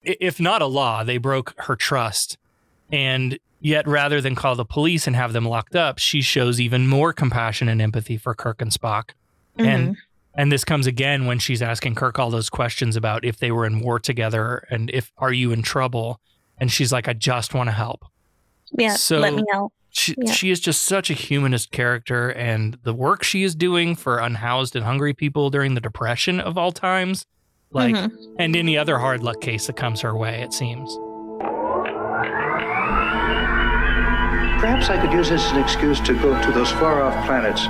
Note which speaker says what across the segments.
Speaker 1: if not a law, they broke her trust. And yet, rather than call the police and have them locked up, she shows even more compassion and empathy for Kirk and Spock.
Speaker 2: Mm-hmm.
Speaker 1: And this comes again when she's asking Kirk all those questions about if they were in war together and are you in trouble? And she's like, I just want to help.
Speaker 2: Yeah,
Speaker 1: so
Speaker 2: let me help.
Speaker 1: She is just such a humanist character, and the work she is doing for unhoused and hungry people during the Depression of all times, and any other hard luck case that comes her way, it seems.
Speaker 3: Perhaps I could use this as an excuse to go to those far-off planets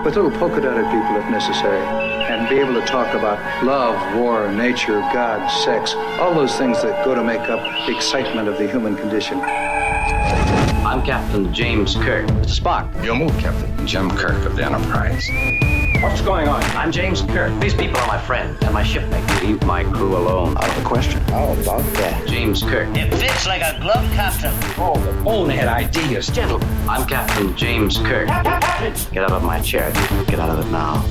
Speaker 3: with little polka-dotted people if necessary, and be able to talk about love, war, nature, God, sex, all those things that go to make up the excitement of the human condition.
Speaker 4: I'm Captain James Kirk.
Speaker 5: Spock.
Speaker 6: Your move, Captain.
Speaker 5: Jim Kirk of the Enterprise.
Speaker 6: What's going on?
Speaker 4: I'm James Kirk. These people are my friends and my shipmates. Leave my crew alone.
Speaker 3: Out of the question.
Speaker 5: How about that?
Speaker 4: James Kirk.
Speaker 7: It fits like a glove, Captain.
Speaker 5: Oh, the bonehead ideas.
Speaker 4: Gentlemen, I'm Captain James Kirk. Get out of my chair. Get out of it now.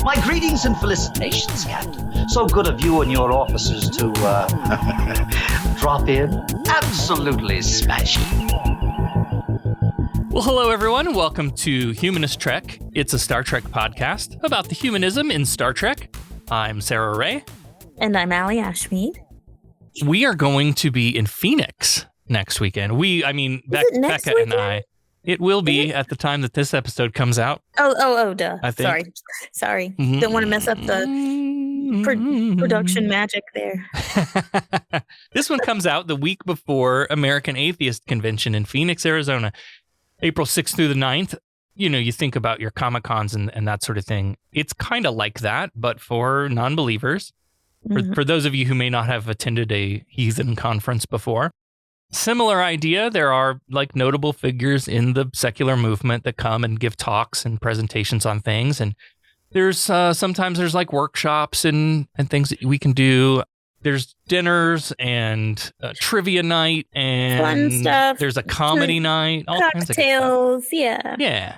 Speaker 7: My greetings and felicitations, Captain. So good of you and your officers to, drop in. Absolutely smashing.
Speaker 1: Well, hello, everyone. Welcome to Humanist Trek. It's a Star Trek podcast about the humanism in Star Trek. I'm Sarah Ray.
Speaker 2: And I'm Allie Ashmead.
Speaker 1: We are going to be in Phoenix next weekend. Becca and I. It will be at the time that this episode comes out.
Speaker 2: Oh, duh.
Speaker 1: I think.
Speaker 2: Sorry.
Speaker 1: Mm-hmm.
Speaker 2: Don't want to mess up the production magic there.
Speaker 1: This one comes out the week before American Atheist Convention in Phoenix, Arizona, April 6th through the 9th. You know, you think about your Comic-Cons and that sort of thing. It's kind of like that, but for non-believers. For those of you who may not have attended a heathen conference before. Similar idea. There are like notable figures in the secular movement that come and give talks and presentations on things. And there's sometimes there's like workshops and things that we can do. There's dinners and trivia night and
Speaker 2: fun stuff.
Speaker 1: There's a comedy night, all kinds of
Speaker 2: cocktails.
Speaker 1: Yeah. Yeah.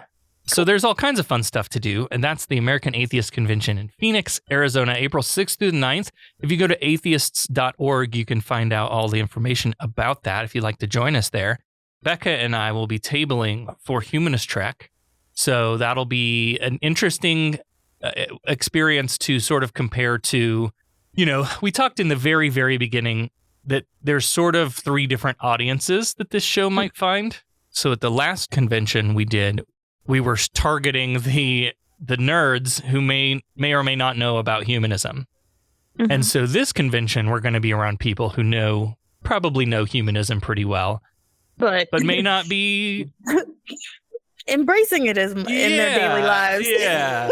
Speaker 1: So there's all kinds of fun stuff to do, and that's the American Atheist Convention in Phoenix, Arizona, April 6th through the 9th. If you go to atheists.org, you can find out all the information about that if you'd like to join us there. Becca and I will be tabling for Humanist Trek, so that'll be an interesting experience to sort of compare to, you know, we talked in the very, very beginning that there's sort of three different audiences that this show might find. So at the last convention we did, we were targeting the nerds who may or may not know about humanism. Mm-hmm. And so this convention, we're going to be around people who probably know humanism pretty well, but may not be
Speaker 2: embracing it in their daily lives.
Speaker 1: Yeah.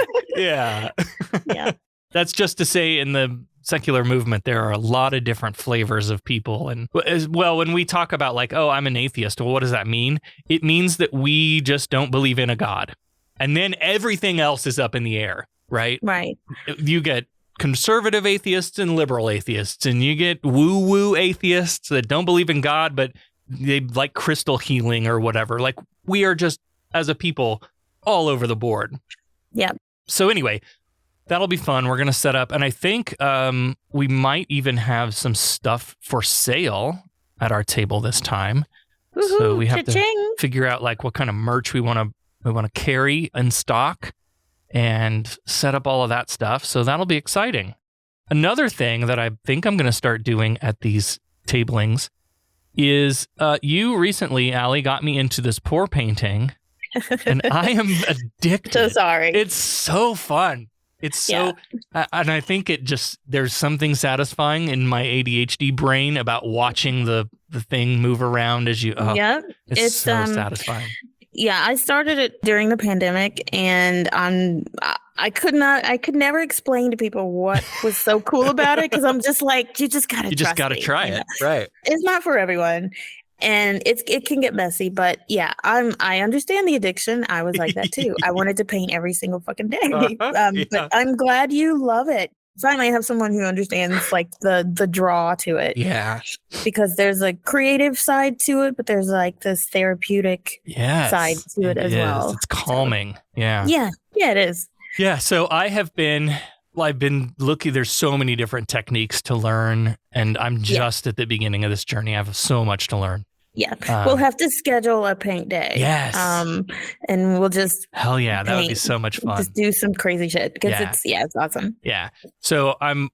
Speaker 2: Yeah.
Speaker 1: That's just to say in the secular movement, there are a lot of different flavors of people. And as well, when we talk about like, oh, I'm an atheist, well, what does that mean? It means that we just don't believe in a God. And then everything else is up in the air, right?
Speaker 2: Right.
Speaker 1: You get conservative atheists and liberal atheists, and you get woo-woo atheists that don't believe in God, but they like crystal healing or whatever. Like we are just, as a people, all over the board.
Speaker 2: Yeah.
Speaker 1: So anyway, that'll be fun. We're going to set up, and I think we might even have some stuff for sale at our table this time.
Speaker 2: Woo-hoo,
Speaker 1: so we have
Speaker 2: cha-ching.
Speaker 1: to figure out like what kind of merch we want to carry in stock and set up all of that stuff. So that'll be exciting. Another thing that I think I'm going to start doing at these tablings is you recently, Allie, got me into this pour painting, and I am addicted.
Speaker 2: So sorry.
Speaker 1: It's so fun. It's so, and I think there's something satisfying in my ADHD brain about watching the thing move around as you, it's so satisfying.
Speaker 2: Yeah, I started it during the pandemic, and I could never explain to people what was so cool about it, because I'm just like, you just got to
Speaker 1: try it. Right.
Speaker 2: It's not for everyone. And it can get messy, but yeah, I understand the addiction. I was like that too. I wanted to paint every single fucking day. But I'm glad you love it. Finally, I have someone who understands like the draw to it.
Speaker 1: Yeah.
Speaker 2: Because there's a creative side to it, but there's like this therapeutic side to it as well.
Speaker 1: It's calming. Yeah.
Speaker 2: Yeah, it is.
Speaker 1: Yeah. So I have been I've been looking, there's so many different techniques to learn, and I'm just at the beginning of this journey. I have so much to learn.
Speaker 2: Yeah. We'll have to schedule a paint day.
Speaker 1: Yes.
Speaker 2: And we'll just
Speaker 1: hell yeah, that would be so much fun.
Speaker 2: Just do some crazy shit because it's awesome.
Speaker 1: Yeah. So I'm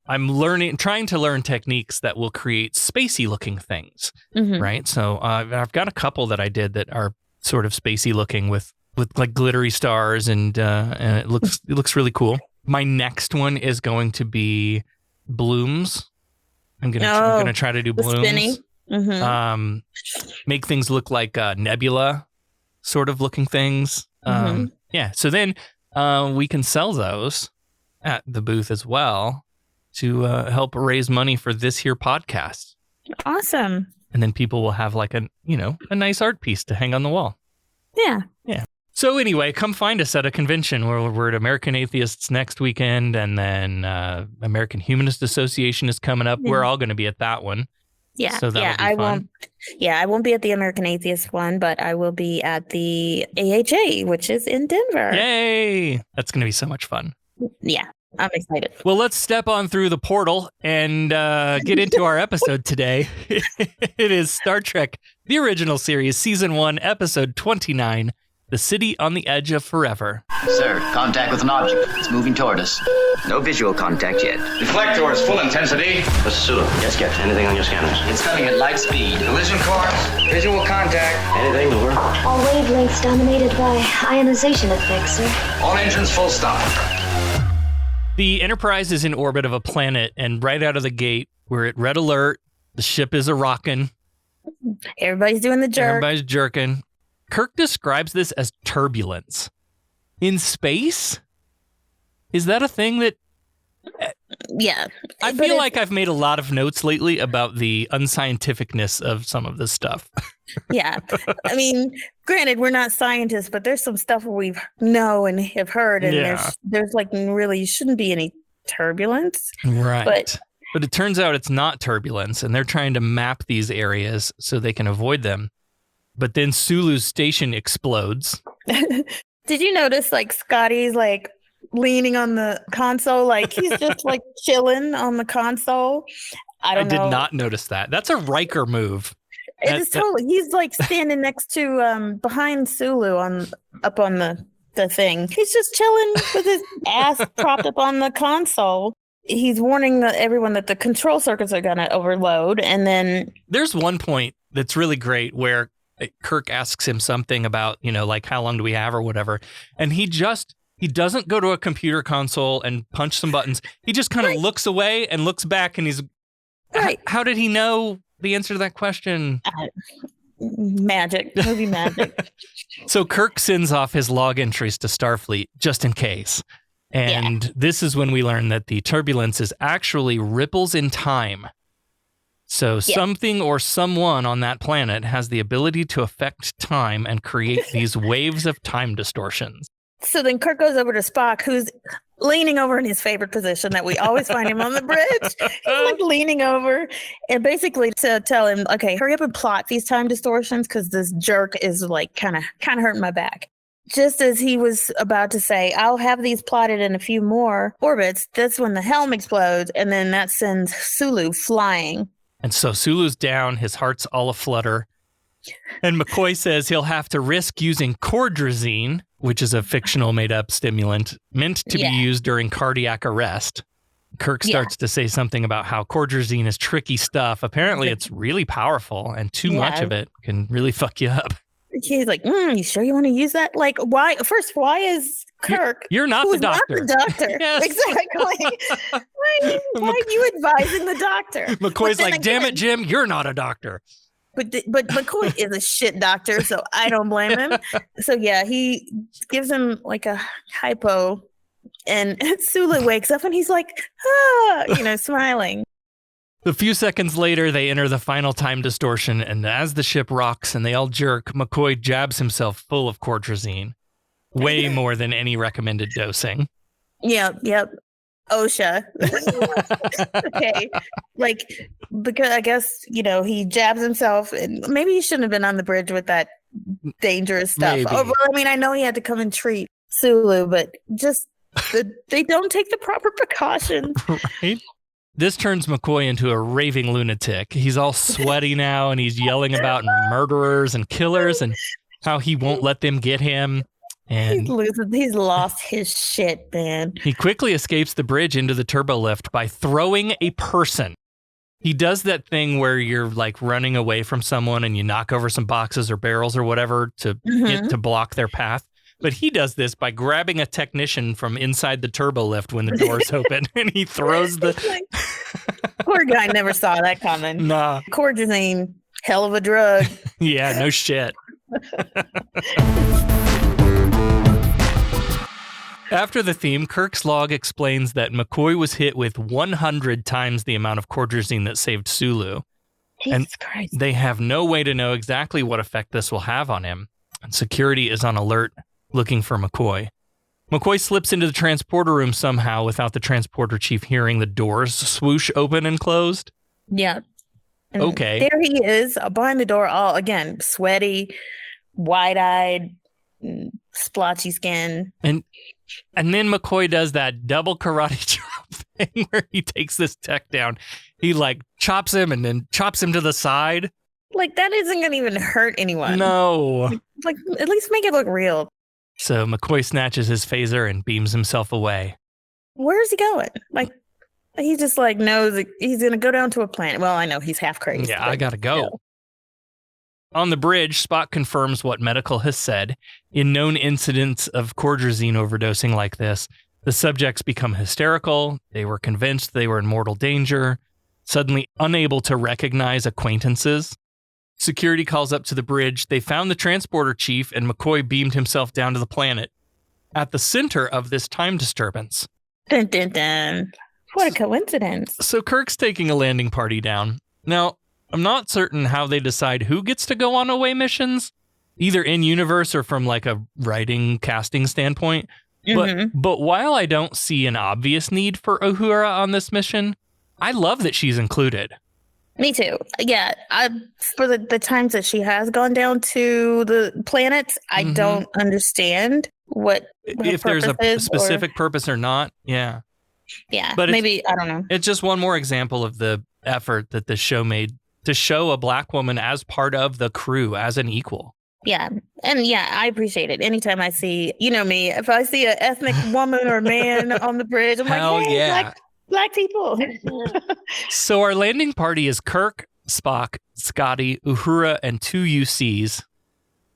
Speaker 1: trying to learn techniques that will create spacey looking things. Right. So I've got a couple that I did that are sort of spacey looking with like glittery stars, and it looks really cool. My next one is going to be blooms. I'm gonna try to do blooms.
Speaker 2: Spinning.
Speaker 1: Make things look like nebula sort of looking things. Yeah. So then we can sell those at the booth as well to help raise money for this here podcast.
Speaker 2: Awesome.
Speaker 1: And then people will have like a nice art piece to hang on the wall.
Speaker 2: Yeah.
Speaker 1: Yeah. So anyway, come find us at a convention. We're at American Atheists next weekend, and then American Humanist Association is coming up. We're all going to be at that one.
Speaker 2: Yeah,
Speaker 1: so
Speaker 2: I won't be at the American Atheist one, but I will be at the AHA, which is in Denver.
Speaker 1: Yay! That's going to be so much fun.
Speaker 2: Yeah, I'm excited.
Speaker 1: Well, let's step on through the portal and get into our episode today. It is Star Trek, the original series, Season 1, Episode 29, The City on the Edge of Forever.
Speaker 8: Sir, contact with an object. It's moving toward us. No visual contact yet.
Speaker 6: Deflectors, full intensity.
Speaker 4: Mr. Sulu, yes, Captain. Anything on your scanners?
Speaker 8: It's coming at light speed.
Speaker 6: Collision course. Visual contact.
Speaker 4: Anything, over?
Speaker 9: All wavelengths dominated by ionization effects, sir.
Speaker 6: All engines full stop.
Speaker 1: The Enterprise is in orbit of a planet, and right out of the gate, we're at red alert. The ship is a-rocking.
Speaker 2: Everybody's doing the jerk.
Speaker 1: Everybody's jerking. Kirk describes this as turbulence. In space? Is that a thing that...
Speaker 2: Yeah.
Speaker 1: I feel like I've made a lot of notes lately about the unscientificness of some of this stuff.
Speaker 2: Yeah. I mean, granted, we're not scientists, but there's some stuff we know and have heard, and there's like really shouldn't be any turbulence.
Speaker 1: Right. But it turns out it's not turbulence, and they're trying to map these areas so they can avoid them. But then Sulu's station explodes.
Speaker 2: Did you notice like Scotty's like leaning on the console, like he's just like chilling on the console? I
Speaker 1: did not notice that. That's a Riker move.
Speaker 2: It's totally. He's like standing next to behind Sulu up on the thing. He's just chilling with his ass propped up on the console. He's warning everyone that the control circuits are gonna overload, and then
Speaker 1: there's one point that's really great where Kirk asks him something about, like how long do we have or whatever, and he doesn't go to a computer console and punch some buttons. He just kind of looks away and looks back, and he's how did he know the answer to that question?
Speaker 2: Magic. Movie magic.
Speaker 1: So Kirk sends off his log entries to Starfleet just in case. And this is when we learn that the turbulence is actually ripples in time. So something or someone on that planet has the ability to affect time and create these waves of time distortions.
Speaker 2: So then Kirk goes over to Spock, who's leaning over in his favorite position that we always find him on the bridge. He's like leaning over and basically to tell him, okay, hurry up and plot these time distortions because this jerk is like kind of hurting my back. Just as he was about to say, I'll have these plotted in a few more orbits, that's when the helm explodes, and then that sends Sulu flying.
Speaker 1: And so Sulu's down, his heart's all aflutter. And McCoy says he'll have to risk using cordrazine, which is a fictional made-up stimulant meant to be used during cardiac arrest. Kirk starts to say something about how cordrazine is tricky stuff. Apparently, it's really powerful, and too much of it can really fuck you up.
Speaker 2: He's like, you sure you want to use that? Like, why? First, why is Kirk?
Speaker 1: You're not the doctor.
Speaker 2: Not the doctor. Exactly. Why are you advising the doctor?
Speaker 1: McCoy's like, damn it, Jim, you're not a doctor.
Speaker 2: But McCoy is a shit doctor, so I don't blame him. So yeah, he gives him like a hypo, and Sulu wakes up and he's like, smiling.
Speaker 1: A few seconds later, they enter the final time distortion, and as the ship rocks and they all jerk, McCoy jabs himself full of cordrazine. Way more than any recommended dosing.
Speaker 2: Yep. OSHA. Okay. Because I guess, he jabs himself, and maybe he shouldn't have been on the bridge with that dangerous stuff.
Speaker 1: Maybe.
Speaker 2: I know he had to come and treat Sulu, but just They don't take the proper precautions.
Speaker 1: Right? This turns McCoy into a raving lunatic. He's all sweaty now, and he's yelling about murderers and killers and how he won't let them get him. And
Speaker 2: He's lost his shit, man.
Speaker 1: he quickly escapes the bridge into the turbo lift by throwing a person. He does that thing where you're like running away from someone and you knock over some boxes or barrels or whatever to block their path. But he does this by grabbing a technician from inside the turbo lift when the doors open, and he throws the...
Speaker 2: Poor guy never saw that coming.
Speaker 1: Nah.
Speaker 2: Cordrazine, hell of a drug.
Speaker 1: Yeah, no shit. After the theme, Kirk's log explains that McCoy was hit with 100 times the amount of cordrazine that saved Sulu.
Speaker 2: Jesus Christ.
Speaker 1: They have no way to know exactly what effect this will have on him. And security is on alert, looking for McCoy. McCoy slips into the transporter room somehow without the transporter chief hearing the doors swoosh open and closed.
Speaker 2: Yeah. And
Speaker 1: okay.
Speaker 2: There he is behind the door, all again, sweaty, wide-eyed, splotchy skin.
Speaker 1: And then McCoy does that double karate chop thing where he takes this tech down. He like chops him and then chops him to the side.
Speaker 2: Like that isn't going to even hurt anyone.
Speaker 1: No.
Speaker 2: Like at least make it look real.
Speaker 1: So McCoy snatches his phaser and beams himself away.
Speaker 2: Where's he going? Like, he just like knows that he's going to go down to a planet. Well, I know he's half crazy.
Speaker 1: Yeah, I got to go. Yeah. On the bridge, Spock confirms what medical has said. In known incidents of cordrazine overdosing like this, the subjects become hysterical. They were convinced they were in mortal danger, suddenly unable to recognize acquaintances. Security calls up to the bridge. They found the transporter chief, and McCoy beamed himself down to the planet at the center of this time disturbance.
Speaker 2: Dun, dun, dun. What a coincidence.
Speaker 1: So Kirk's taking a landing party down. Now, I'm not certain how they decide who gets to go on away missions, either in universe or from like a writing casting standpoint. But while I don't see an obvious need for Uhura on this mission, I love that she's included.
Speaker 2: Me too. Yeah, for the times that she has gone down to the planets, I don't understand what
Speaker 1: if there's a specific purpose or not. Yeah.
Speaker 2: Yeah, but maybe, I don't know.
Speaker 1: It's just one more example of the effort that the show made to show a black woman as part of the crew, as an equal.
Speaker 2: Yeah. And yeah, I appreciate it. Anytime I see, you know me, if I see an ethnic woman or man on the bridge, I'm like, hey,
Speaker 1: yeah.
Speaker 2: Black people.
Speaker 1: So our landing party is Kirk, Spock, Scotty, Uhura, and 2 UCs.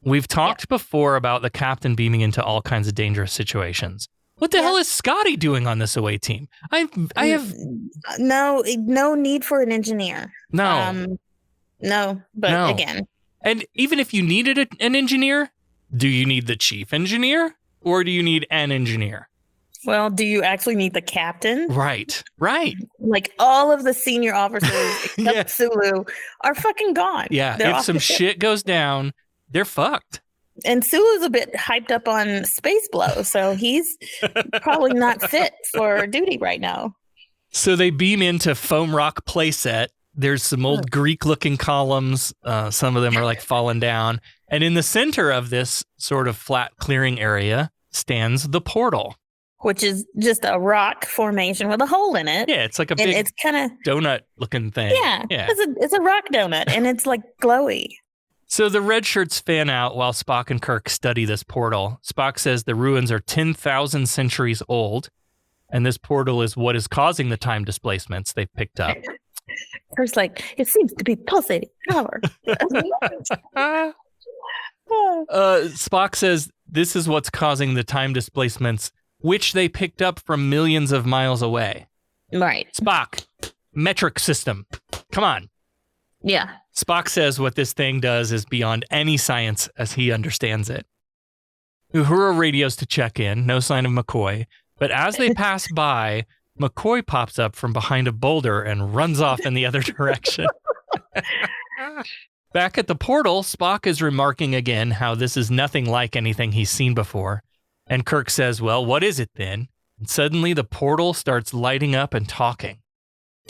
Speaker 1: We've talked before about the captain beaming into all kinds of dangerous situations. What the hell is Scotty doing on this away team? I have
Speaker 2: no need for an engineer.
Speaker 1: No.
Speaker 2: Again.
Speaker 1: And even if you needed an engineer, do you need the chief engineer or do you need an engineer?
Speaker 2: Well, do you actually need the captain?
Speaker 1: Right.
Speaker 2: Like all of the senior officers except Sulu are fucking gone.
Speaker 1: Yeah, if some shit goes down, they're fucked.
Speaker 2: And Sulu's a bit hyped up on space blow, so he's probably not fit for duty right now.
Speaker 1: So they beam into Foam Rock playset. There's some old Greek-looking columns. Some of them are like fallen down. And in the center of this sort of flat clearing area stands the portal.
Speaker 2: Which is just a rock formation with a hole in it.
Speaker 1: Yeah, it's like a big
Speaker 2: it's kind of
Speaker 1: donut-looking thing.
Speaker 2: Yeah. It's a rock donut, and it's like glowy.
Speaker 1: So the red shirts fan out while Spock and Kirk study this portal. Spock says the ruins are 10,000 centuries old, and this portal is what is causing the time displacements they've picked up.
Speaker 2: Kirk's like, it seems to be pulsating power.
Speaker 1: Spock says this is what's causing the time displacements, which they picked up from millions of miles away.
Speaker 2: Right.
Speaker 1: Spock, metric system. Come on.
Speaker 2: Yeah.
Speaker 1: Spock says what this thing does is beyond any science as he understands it. Uhura radios to check in, no sign of McCoy, but as they pass by, McCoy pops up from behind a boulder and runs off in the other direction. Back at the portal, Spock is remarking again how this is nothing like anything he's seen before. And Kirk says, well, what is it then? And suddenly the portal starts lighting up and talking.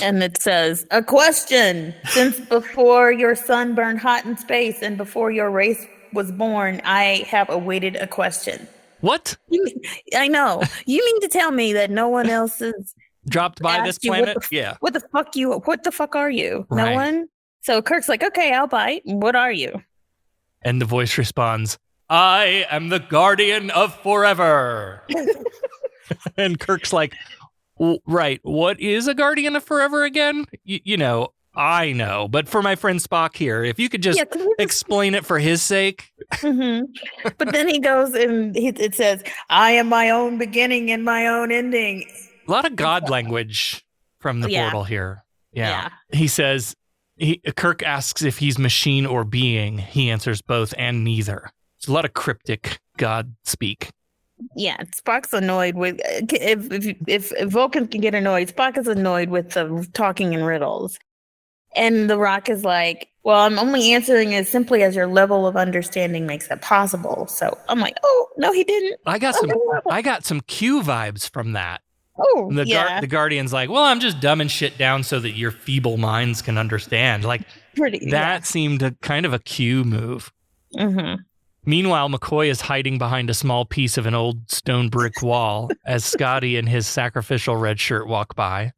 Speaker 2: And it says, a question. Since before your sun burned hot in space and before your race was born, I have awaited a question.
Speaker 1: What?
Speaker 2: I know. You mean to tell me that no one else is
Speaker 1: dropped by this planet? Yeah.
Speaker 2: What the fuck are you?
Speaker 1: Right.
Speaker 2: No one? So Kirk's like, okay, I'll bite. What are you?
Speaker 1: And the voice responds, I am the guardian of forever. And Kirk's like, right, what is a guardian of forever again? You know, I know. But for my friend Spock here, if you could just explain it for his sake.
Speaker 2: Mm-hmm. But then he goes and it says, I am my own beginning and my own ending.
Speaker 1: A lot of God language from the portal here. Yeah. He says, Kirk asks if he's machine or being. He answers both and neither. It's a lot of cryptic God speak.
Speaker 2: Yeah, Spock's annoyed with if Vulcans can get annoyed, Spock is annoyed with the talking in riddles. And the Rock is like, well, I'm only answering as simply as your level of understanding makes it possible. So I'm like, oh, no, he didn't.
Speaker 1: I got some Q vibes from that.
Speaker 2: Oh,
Speaker 1: the Guardian's like, well, I'm just dumbing shit down so that your feeble minds can understand. Like, that seemed kind of a Q move.
Speaker 2: Mm-hmm.
Speaker 1: Meanwhile, McCoy is hiding behind a small piece of an old stone brick wall as Scotty and his sacrificial red shirt walk by.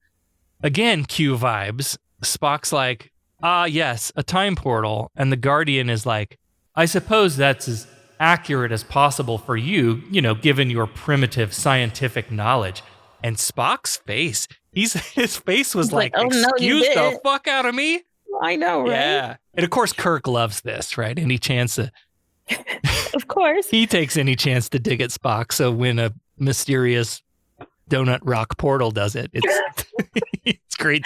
Speaker 1: Again, Q vibes. Spock's like, yes, a time portal. And the Guardian is like, I suppose that's as accurate as possible for you, given your primitive scientific knowledge. And Spock's face, his face was like, excuse the fuck out of me.
Speaker 2: I know, right?
Speaker 1: Yeah. And of course, Kirk loves this, right? Any chance to...
Speaker 2: Of course.
Speaker 1: He takes any chance to dig at Spock. So when a mysterious donut rock portal does it, it's great.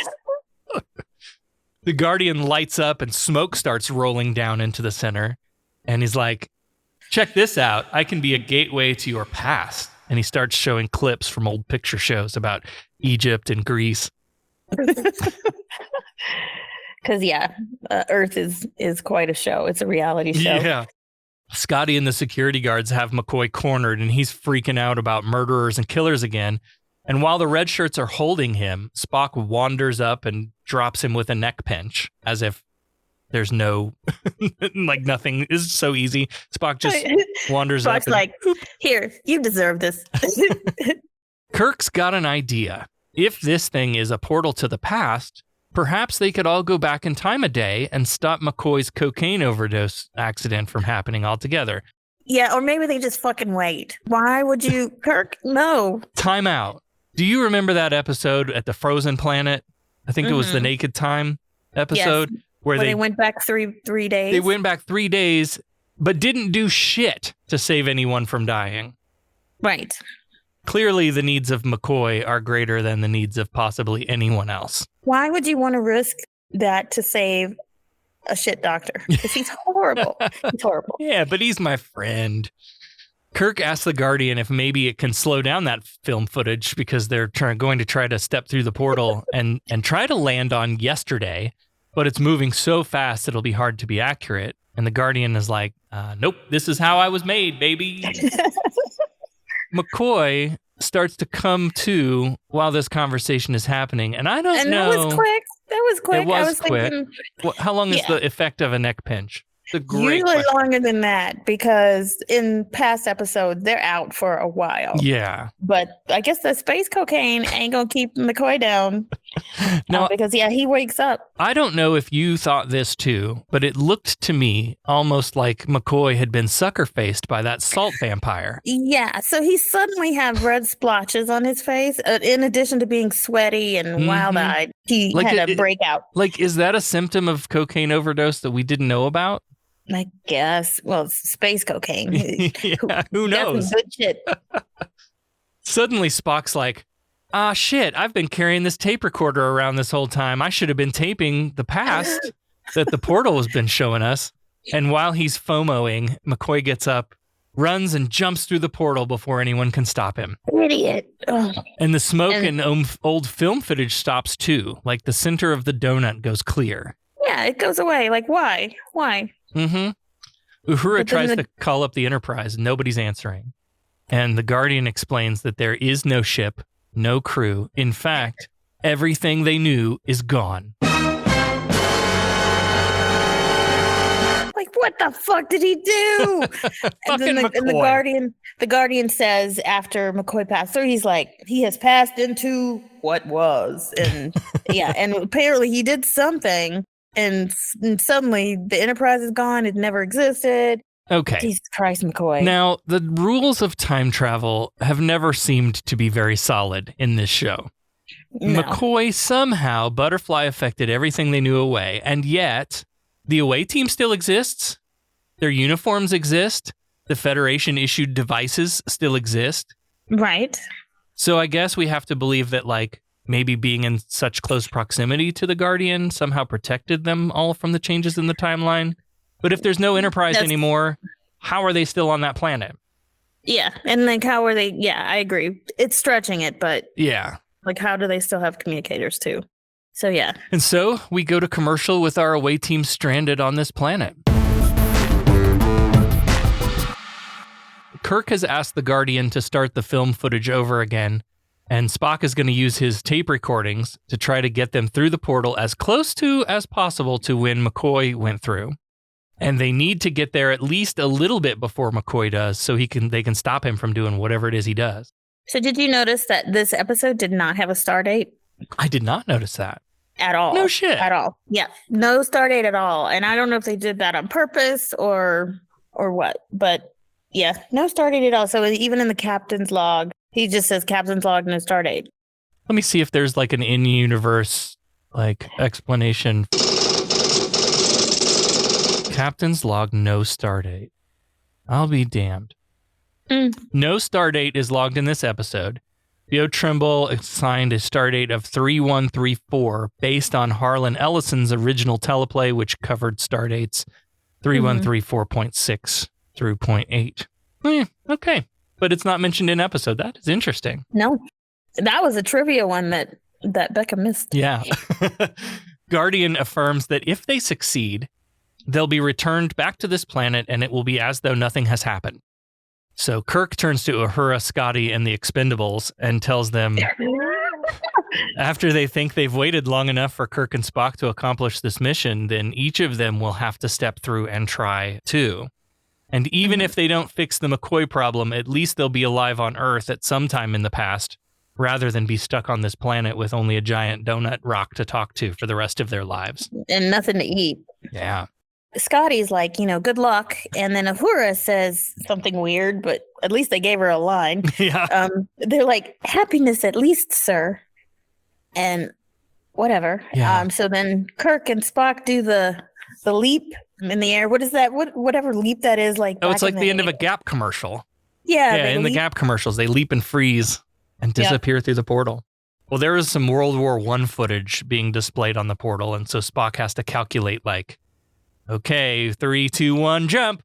Speaker 1: The Guardian lights up and smoke starts rolling down into the center. And he's like, check this out. I can be a gateway to your past. And he starts showing clips from old picture shows about Egypt and Greece.
Speaker 2: Because, Earth is quite a show. It's a reality show.
Speaker 1: Yeah. Scotty and the security guards have McCoy cornered, and he's freaking out about murderers and killers again. And while the red shirts are holding him, Spock wanders up and drops him with a neck pinch, as if there's no, nothing is so easy. Spock just wanders up.
Speaker 2: Spock's like, here, you deserve this.
Speaker 1: Kirk's got an idea. If this thing is a portal to the past, perhaps they could all go back in time a day and stop McCoy's cocaine overdose accident from happening altogether.
Speaker 2: Yeah, or maybe they just fucking wait. Why would you, Kirk? No.
Speaker 1: Time out. Do you remember that episode at the Frozen Planet? I think it was the Naked Time episode.
Speaker 2: Yes.
Speaker 1: Where
Speaker 2: they went back three days.
Speaker 1: They went back 3 days, but didn't do shit to save anyone from dying.
Speaker 2: Right.
Speaker 1: Clearly, the needs of McCoy are greater than the needs of possibly anyone else.
Speaker 2: Why would you want to risk that to save a shit doctor? Because he's horrible. He's horrible.
Speaker 1: Yeah, but he's my friend. Kirk asks the Guardian if maybe it can slow down that film footage because they're going to try to step through the portal and try to land on yesterday, but it's moving so fast it'll be hard to be accurate. And the Guardian is like, nope, this is how I was made, baby. McCoy starts to come to while this conversation is happening. And I don't know.
Speaker 2: That was quick.
Speaker 1: It was quick.
Speaker 2: Thinking,
Speaker 1: how long is the effect of a neck pinch?
Speaker 2: Usually longer than that, because in past episodes, they're out for a while.
Speaker 1: Yeah.
Speaker 2: But I guess the space cocaine ain't going to keep McCoy down. No, because, he wakes up.
Speaker 1: I don't know if you thought this too, but it looked to me almost like McCoy had been sucker-faced by that salt vampire.
Speaker 2: Yeah, so he suddenly had red splotches on his face. In addition to being sweaty and wild-eyed, he had a breakout.
Speaker 1: Is that a symptom of cocaine overdose that we didn't know about?
Speaker 2: I guess. Well, it's space cocaine.
Speaker 1: Who knows?
Speaker 2: Good shit.
Speaker 1: Suddenly, Spock's like, shit, I've been carrying this tape recorder around this whole time. I should have been taping the past that the portal has been showing us. And while he's FOMOing, McCoy gets up, runs, and jumps through the portal before anyone can stop him.
Speaker 2: Idiot. Ugh.
Speaker 1: And the smoke and old film footage stops too. Like the center of the donut goes clear.
Speaker 2: Yeah, it goes away. Like, why? Why?
Speaker 1: Mm-hmm. Uhura tries to call up the Enterprise. Nobody's answering. And the Guardian explains that there is no ship, no crew. In fact, everything they knew is gone.
Speaker 2: Like, what the fuck did he do? And then the Guardian says after McCoy passed through, he's like, he has passed into what was. And yeah, and apparently he did something, and suddenly the Enterprise is gone. It never existed.
Speaker 1: Okay.
Speaker 2: Jesus Christ, McCoy.
Speaker 1: Now, the rules of time travel have never seemed to be very solid in this show. No. McCoy somehow butterfly affected everything they knew away, and yet the away team still exists. Their uniforms exist. The Federation issued devices still exist.
Speaker 2: Right.
Speaker 1: So I guess we have to believe that, like, maybe being in such close proximity to the Guardian somehow protected them all from the changes in the timeline. But if there's no Enterprise anymore, how are they still on that planet?
Speaker 2: Yeah, and like how are they? Yeah, I agree. It's stretching it, but
Speaker 1: yeah.
Speaker 2: Like, how do they still have communicators, too? So, yeah.
Speaker 1: And so we go to commercial with our away team stranded on this planet. Kirk has asked the Guardian to start the film footage over again, and Spock is going to use his tape recordings to try to get them through the portal as close to as possible to when McCoy went through. And they need to get there at least a little bit before McCoy does, so they can stop him from doing whatever it is he does.
Speaker 2: So did you notice that this episode did not have a star date?
Speaker 1: I did not notice that.
Speaker 2: At all.
Speaker 1: No shit.
Speaker 2: At all. Yeah. No star date at all. And I don't know if they did that on purpose or what. But yeah, no star date at all. So even in the captain's log, he just says captain's log, no star date.
Speaker 1: Let me see if there's like an in-universe like explanation. Captain's log, no star date. I'll be damned. No star date is logged in this episode. Theo Trimble assigned a star date of 3134 based on Harlan Ellison's original teleplay, which covered star dates 3134.6 through 0.8. Okay, but it's not mentioned in episode. That is interesting.
Speaker 2: No, that was a trivia one that Becca missed.
Speaker 1: Yeah. Guardian affirms that if they succeed, they'll be returned back to this planet and it will be as though nothing has happened. So Kirk turns to Uhura, Scotty, and the Expendables and tells them, after they think they've waited long enough for Kirk and Spock to accomplish this mission, then each of them will have to step through and try too. And even if they don't fix the McCoy problem, at least they'll be alive on Earth at some time in the past, rather than be stuck on this planet with only a giant donut rock to talk to for the rest of their lives.
Speaker 2: And nothing to eat.
Speaker 1: Yeah.
Speaker 2: Scotty's like, good luck. And then Uhura says something weird, but at least they gave her a line.
Speaker 1: Yeah.
Speaker 2: They're like, happiness at least, sir. And whatever.
Speaker 1: Yeah.
Speaker 2: So then Kirk and Spock do the leap in the air. What is that? Whatever leap that is like.
Speaker 1: Oh, it's like the end of a Gap commercial.
Speaker 2: Yeah.
Speaker 1: Yeah, in the Gap commercials, they leap and freeze and disappear through the portal. Well, there is some World War I footage being displayed on the portal, and so Spock has to calculate like, okay, 3, 2, 1, jump.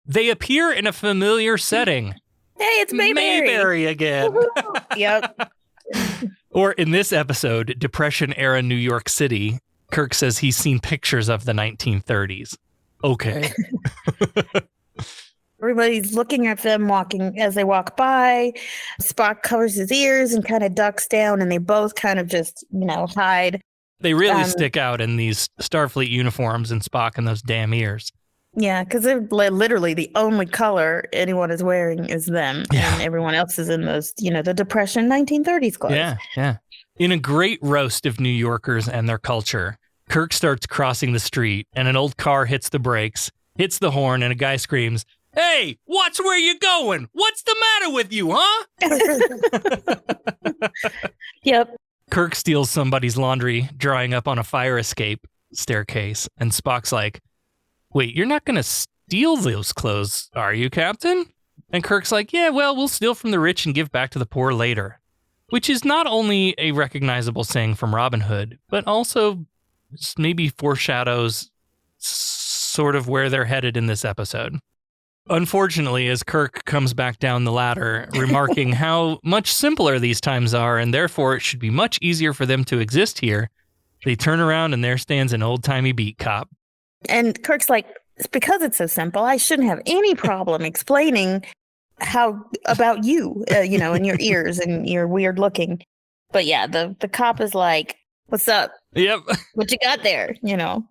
Speaker 1: They appear in a familiar setting.
Speaker 2: Hey, it's
Speaker 1: Mayberry again.
Speaker 2: Yep.
Speaker 1: Or in this episode, Depression-era New York City, Kirk says he's seen pictures of the 1930s. Okay.
Speaker 2: Everybody's looking at them as they walk by. Spock covers his ears and kind of ducks down, and they both kind of just, hide.
Speaker 1: They really stick out in these Starfleet uniforms and Spock in those damn ears.
Speaker 2: Yeah, because they're literally the only color anyone is wearing is them.
Speaker 1: Yeah.
Speaker 2: And everyone else is in those, the Depression 1930s clothes.
Speaker 1: Yeah, yeah. In a great roast of New Yorkers and their culture, Kirk starts crossing the street and an old car hits the brakes, hits the horn, and a guy screams, "Hey, watch where you're going. What's the matter with you, huh?"
Speaker 2: Yep.
Speaker 1: Kirk steals somebody's laundry drying up on a fire escape staircase, and Spock's like, "Wait, you're not going to steal those clothes, are you, Captain?" And Kirk's like, "Yeah, well, we'll steal from the rich and give back to the poor later." Which is not only a recognizable saying from Robin Hood, but also maybe foreshadows sort of where they're headed in this episode. Unfortunately, as Kirk comes back down the ladder, remarking how much simpler these times are, and therefore it should be much easier for them to exist here, they turn around and there stands an old-timey beat cop.
Speaker 2: And Kirk's like, it's because it's so simple, I shouldn't have any problem explaining about you, in your ears and you're weird looking. But yeah, the cop is like, "What's up?
Speaker 1: Yep.
Speaker 2: What you got there?"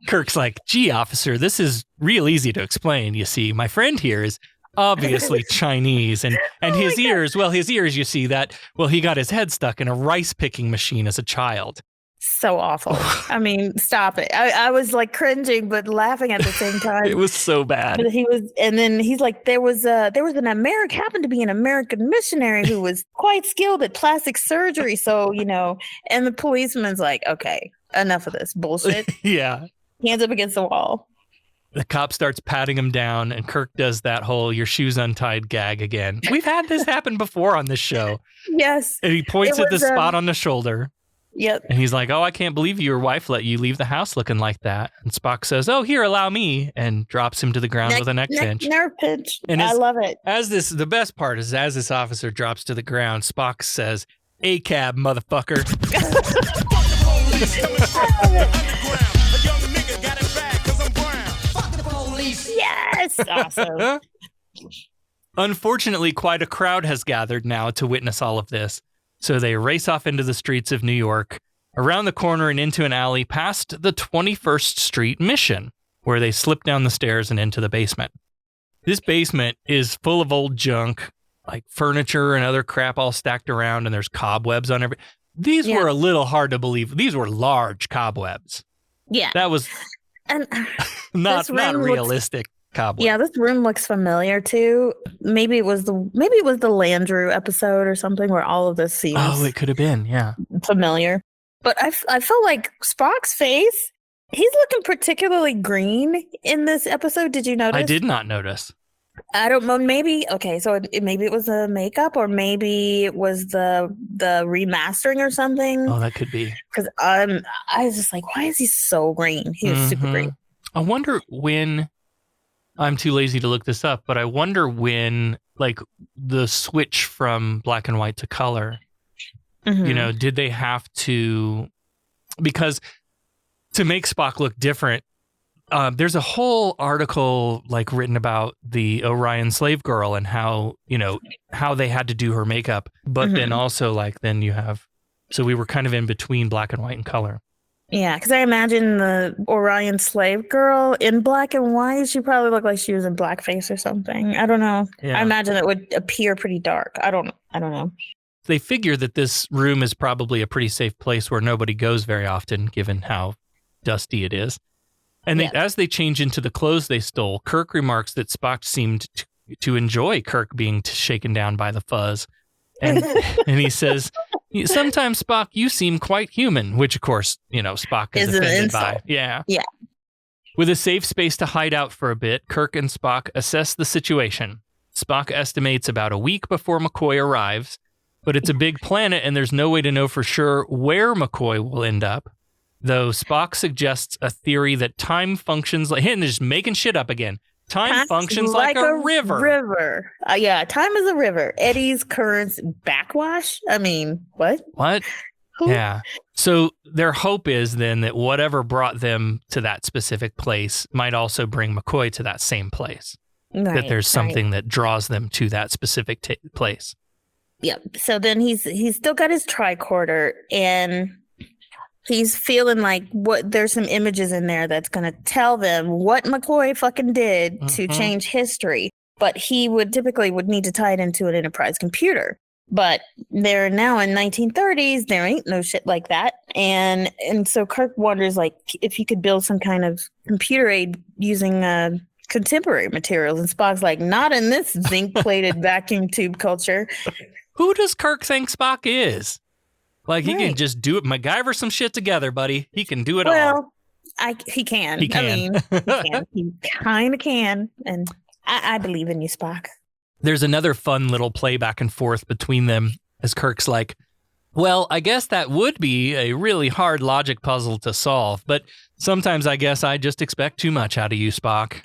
Speaker 1: Kirk's like, "Gee, officer, this is real easy to explain. You see, my friend here is obviously Chinese, and his ears, you see that, he got his head stuck in a rice picking machine as a child.
Speaker 2: So awful. I mean, stop it. I was like cringing, but laughing at the same time.
Speaker 1: It was so bad.
Speaker 2: But and then he's like, happened to be an American missionary who was quite skilled at plastic surgery. So, and the policeman's like, okay, enough of this bullshit.
Speaker 1: Yeah.
Speaker 2: Hands up against the wall.
Speaker 1: The cop starts patting him down, and Kirk does that whole "your shoes untied" gag again. We've had this happen before on this show.
Speaker 2: Yes.
Speaker 1: And he points at the spot on the shoulder.
Speaker 2: Yep.
Speaker 1: And he's like, "Oh, I can't believe your wife let you leave the house looking like that." And Spock says, "Oh, here, allow me," and drops him to the ground with a neck pinch.
Speaker 2: Nerve pinch.
Speaker 1: And
Speaker 2: I love it.
Speaker 1: The best part is, as this officer drops to the ground, Spock says, "A-cab, motherfucker."
Speaker 2: Yes. Awesome.
Speaker 1: Unfortunately, quite a crowd has gathered now to witness all of this. So they race off into the streets of New York, around the corner and into an alley past the 21st Street Mission, where they slip down the stairs and into the basement. This basement is full of old junk, like furniture and other crap all stacked around, and there's cobwebs on These were a little hard to believe. These were large cobwebs.
Speaker 2: Yeah.
Speaker 1: That was not realistic. Cobweb.
Speaker 2: Yeah, this room looks familiar too. Maybe it was the Landrew episode or something where all of this seems.
Speaker 1: Oh, it could have been, yeah,
Speaker 2: familiar. But I felt like Spock's face. He's looking particularly green in this episode. Did you notice?
Speaker 1: I did not notice.
Speaker 2: I don't know. Maybe so. Maybe it was the makeup, or maybe it was the remastering or something.
Speaker 1: Oh, that could be.
Speaker 2: Because I was just like, why is he so green? He was super green.
Speaker 1: I wonder when. I'm too lazy to look this up, but I wonder when, like, the switch from black and white to color, did they have to, because to make Spock look different, there's a whole article, like, written about the Orion slave girl and how they had to do her makeup, but then also, like, then you have, so we were kind of in between black and white and color.
Speaker 2: Yeah, because I imagine the Orion slave girl in black and white, she probably looked like she was in blackface or something. I don't know. Yeah. I imagine it would appear pretty dark. I don't know.
Speaker 1: They figure that this room is probably a pretty safe place where nobody goes very often, given how dusty it is. And as they change into the clothes they stole, Kirk remarks that Spock seemed to enjoy Kirk being shaken down by the fuzz. And he says, "Sometimes, Spock, you seem quite human," which, of course, Spock is offended by. Yeah.
Speaker 2: Yeah.
Speaker 1: With a safe space to hide out for a bit, Kirk and Spock assess the situation. Spock estimates about a week before McCoy arrives, but it's a big planet and there's no way to know for sure where McCoy will end up, though Spock suggests a theory that time functions like... Him just making shit up again. Time functions like a river.
Speaker 2: Yeah, time is a river. Eddies, currents, backwash. I mean, what?
Speaker 1: What? Yeah. So their hope is then that whatever brought them to that specific place might also bring McCoy to that same place.
Speaker 2: Right,
Speaker 1: that there's something that draws them to that specific place.
Speaker 2: Yep. So then he's still got his tricorder, and he's feeling like there's some images in there that's going to tell them what McCoy fucking did to change history. But he would need to tie it into an Enterprise computer. But they're now in 1930s. There ain't no shit like that. And so Kirk wonders, like, if he could build some kind of computer aid using contemporary materials. And Spock's like, not in this zinc-plated vacuum tube culture.
Speaker 1: Who does Kirk think Spock is? Like, he can just do it, MacGyver some shit together, buddy. He can do it all.
Speaker 2: Well, he can. He can. I mean, he can. He kind of can. And I believe in you, Spock.
Speaker 1: There's another fun little play back and forth between them as Kirk's like, well, I guess that would be a really hard logic puzzle to solve, but sometimes I guess I just expect too much out of you, Spock.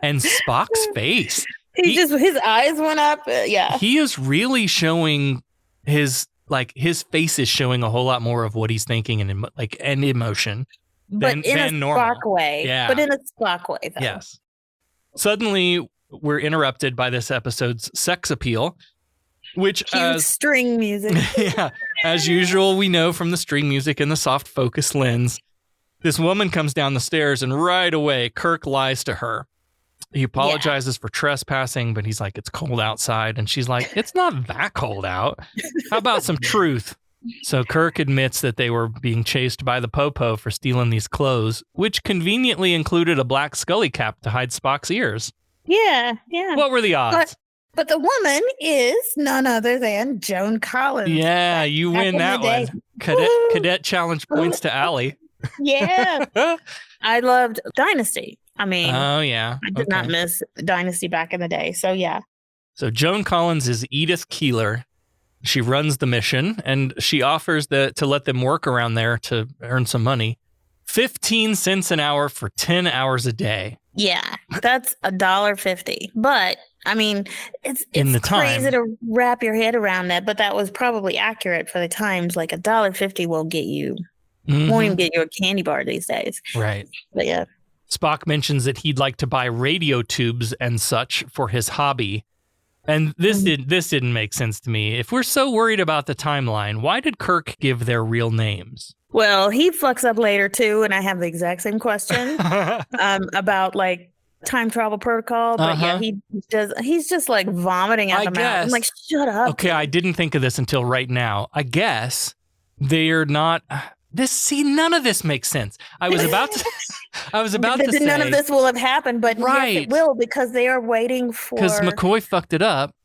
Speaker 1: And Spock's face.
Speaker 2: His eyes went up. Yeah.
Speaker 1: He is really showing his face is showing a whole lot more of what he's thinking and emotion than normal.
Speaker 2: Spock way.
Speaker 1: Yeah.
Speaker 2: But in a Spock way, though.
Speaker 1: Yes. Suddenly, we're interrupted by this episode's sex appeal, which
Speaker 2: cute string music.
Speaker 1: Yeah, as usual, we know from the string music and the soft focus lens, This woman comes down the stairs, and right away, Kirk lies to her. He apologizes for trespassing, but he's like, it's cold outside. And she's like, it's not that cold out. How about some truth? So Kirk admits that they were being chased by the Popo for stealing these clothes, which conveniently included a black Scully cap to hide Spock's ears.
Speaker 2: Yeah.
Speaker 1: What were the odds?
Speaker 2: But the woman is none other than Joan Collins.
Speaker 1: Yeah, you win that one. Cadet challenge points to Allie.
Speaker 2: Yeah. I loved Dynasty. I mean,
Speaker 1: oh, yeah.
Speaker 2: I did not miss Dynasty back in the day. So, yeah.
Speaker 1: So Joan Collins is Edith Keeler. She runs the mission, and she offers to let them work around there to earn some money. 15 cents an hour for 10 hours a day.
Speaker 2: Yeah, that's $1.50. But I mean, it's
Speaker 1: in the
Speaker 2: crazy
Speaker 1: time
Speaker 2: to wrap your head around that, but that was probably accurate for the times. Like $1.50 will get you, won't even get you a candy bar these days.
Speaker 1: Right.
Speaker 2: But yeah.
Speaker 1: Spock mentions that he'd like to buy radio tubes and such for his hobby. And this didn't make sense to me. If we're so worried about the timeline, why did Kirk give their real names?
Speaker 2: Well, he fucks up later too, and I have the exact same question about like time travel protocol. But yeah, he's just like vomiting at the mouth. I'm like, shut up.
Speaker 1: Okay, I didn't think of this until right now. I guess they're not. None of this makes sense. I was about to say
Speaker 2: none of this will have happened, but yes, it will, because they are waiting for.
Speaker 1: Because McCoy fucked it up.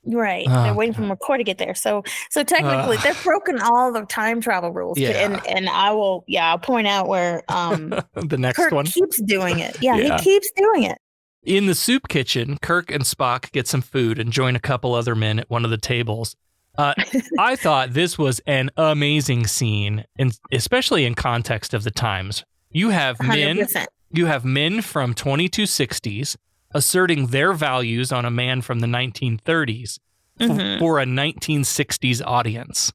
Speaker 2: Right. They're waiting for McCoy to get there. So technically they've broken all the time travel rules.
Speaker 1: Yeah.
Speaker 2: And I'll point out where
Speaker 1: the next
Speaker 2: Kirk
Speaker 1: one
Speaker 2: keeps doing it. Yeah, he keeps doing it.
Speaker 1: In the soup kitchen, Kirk and Spock get some food and join a couple other men at one of the tables. I thought this was an amazing scene, especially in context of the times. You have 100%. men from 2260s asserting their values on a man from the 1930s for a 1960s audience.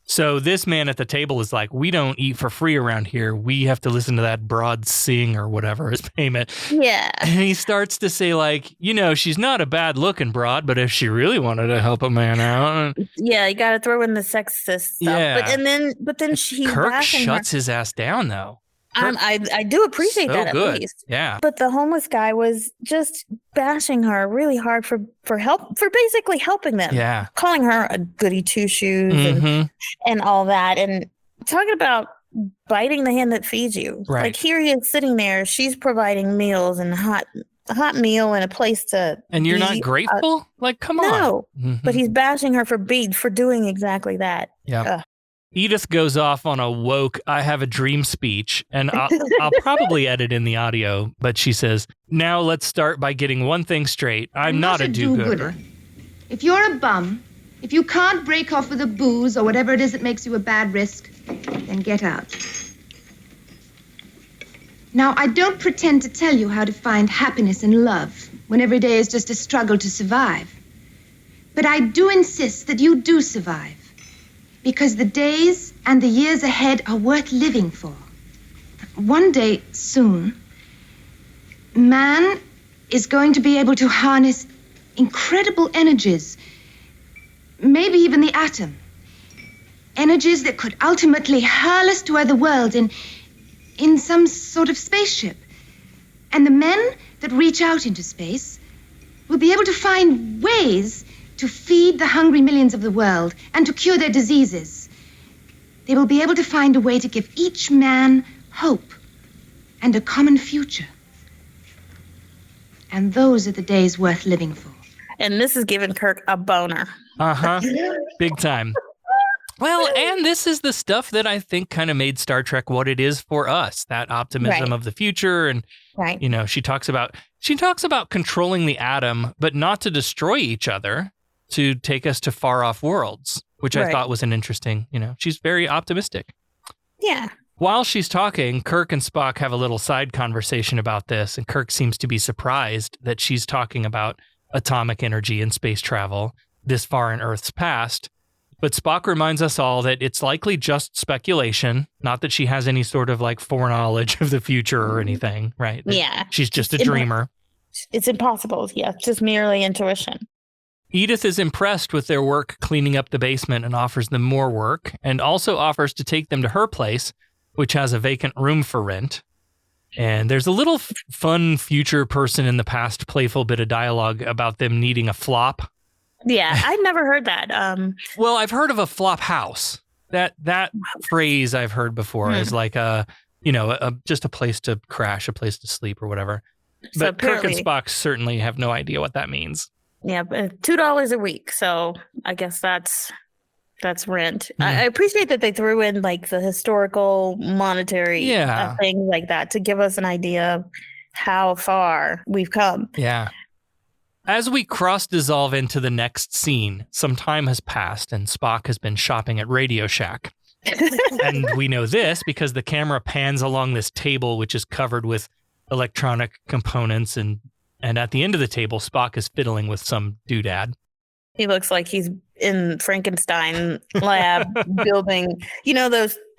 Speaker 1: So this man at the table is like, we don't eat for free around here. We have to listen to that broad sing or whatever his payment.
Speaker 2: Yeah.
Speaker 1: And he starts to say like, she's not a bad looking broad, but if she really wanted to help a man out.
Speaker 2: Yeah, you got to throw in the sexist stuff.
Speaker 1: Yeah.
Speaker 2: But then she
Speaker 1: Kirk shuts his ass down though.
Speaker 2: I do appreciate that at least.
Speaker 1: Yeah.
Speaker 2: But the homeless guy was just bashing her really hard for basically helping them.
Speaker 1: Yeah.
Speaker 2: Calling her a goody two shoes and all that. And talking about biting the hand that feeds you.
Speaker 1: Right.
Speaker 2: Like here he is sitting there. She's providing meals and a hot meal and a place to
Speaker 1: And you're not grateful? Like, come on.
Speaker 2: No. But he's bashing her for doing exactly that.
Speaker 1: Yeah. Edith goes off on a woke I have a dream speech, and I'll probably edit in the audio, but she says, now let's start by getting one thing straight. I'm not a do-gooder.
Speaker 10: If you're a bum, if you can't break off with a booze or whatever it is that makes you a bad risk, then get out. Now, I don't pretend to tell you how to find happiness and love when every day is just a struggle to survive. But I do insist that you do survive. Because the days and the years ahead are worth living for. One day soon, man is going to be able to harness incredible energies, maybe even the atom. Energies that could ultimately hurl us to other worlds in some sort of spaceship. And the men that reach out into space will be able to find ways to feed the hungry millions of the world and to cure their diseases. They will be able to find a way to give each man hope and a common future. And those are the days worth living for.
Speaker 2: And this is giving Kirk a boner.
Speaker 1: Big time. Well, and this is the stuff that I think kind of made Star Trek what it is for us, that optimism of the future. And, she talks about controlling the atom, but not to destroy each other, to take us to far off worlds, which I thought was an interesting, she's very optimistic.
Speaker 2: Yeah.
Speaker 1: While she's talking, Kirk and Spock have a little side conversation about this, and Kirk seems to be surprised that she's talking about atomic energy and space travel this far in Earth's past. But Spock reminds us all that it's likely just speculation, not that she has any sort of like foreknowledge of the future or anything, right?
Speaker 2: Yeah.
Speaker 1: She's just a dreamer.
Speaker 2: It's impossible. Yeah, it's just merely intuition.
Speaker 1: Edith is impressed with their work cleaning up the basement and offers them more work, and also offers to take them to her place, which has a vacant room for rent. And there's a little fun future person in the past playful bit of dialogue about them needing a flop.
Speaker 2: Yeah, I've never heard that.
Speaker 1: Well, I've heard of a flop house. That phrase I've heard before is like just a place to crash, a place to sleep or whatever.
Speaker 2: So
Speaker 1: but Kirk and Spock certainly have no idea what that means.
Speaker 2: Yeah, $2 a week. So I guess that's rent. I appreciate that they threw in like the historical monetary things like that to give us an idea of how far we've come.
Speaker 1: Yeah. As we cross-dissolve into the next scene, some time has passed and Spock has been shopping at Radio Shack. And we know this because the camera pans along this table, which is covered with electronic components. And at the end of the table, Spock is fiddling with some doodad.
Speaker 2: He looks like he's in Frankenstein lab building,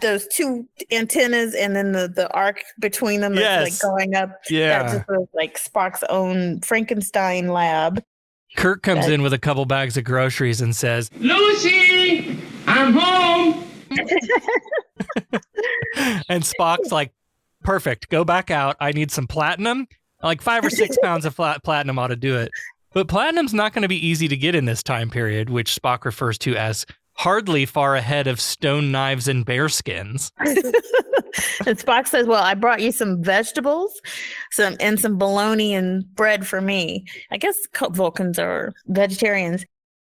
Speaker 2: those two antennas and then the arc between them that's like going up.
Speaker 1: Yeah.
Speaker 2: That just was like Spock's own Frankenstein lab.
Speaker 1: Kirk comes in with a couple bags of groceries and says,
Speaker 5: Lucy, I'm home.
Speaker 1: And Spock's like, perfect, go back out. I need some platinum. Like 5 or 6 pounds of platinum ought to do it. But platinum's not going to be easy to get in this time period, which Spock refers to as hardly far ahead of stone knives and bear skins.
Speaker 2: And Spock says, well, I brought you some vegetables, some bologna and bread for me. I guess Vulcans are vegetarians.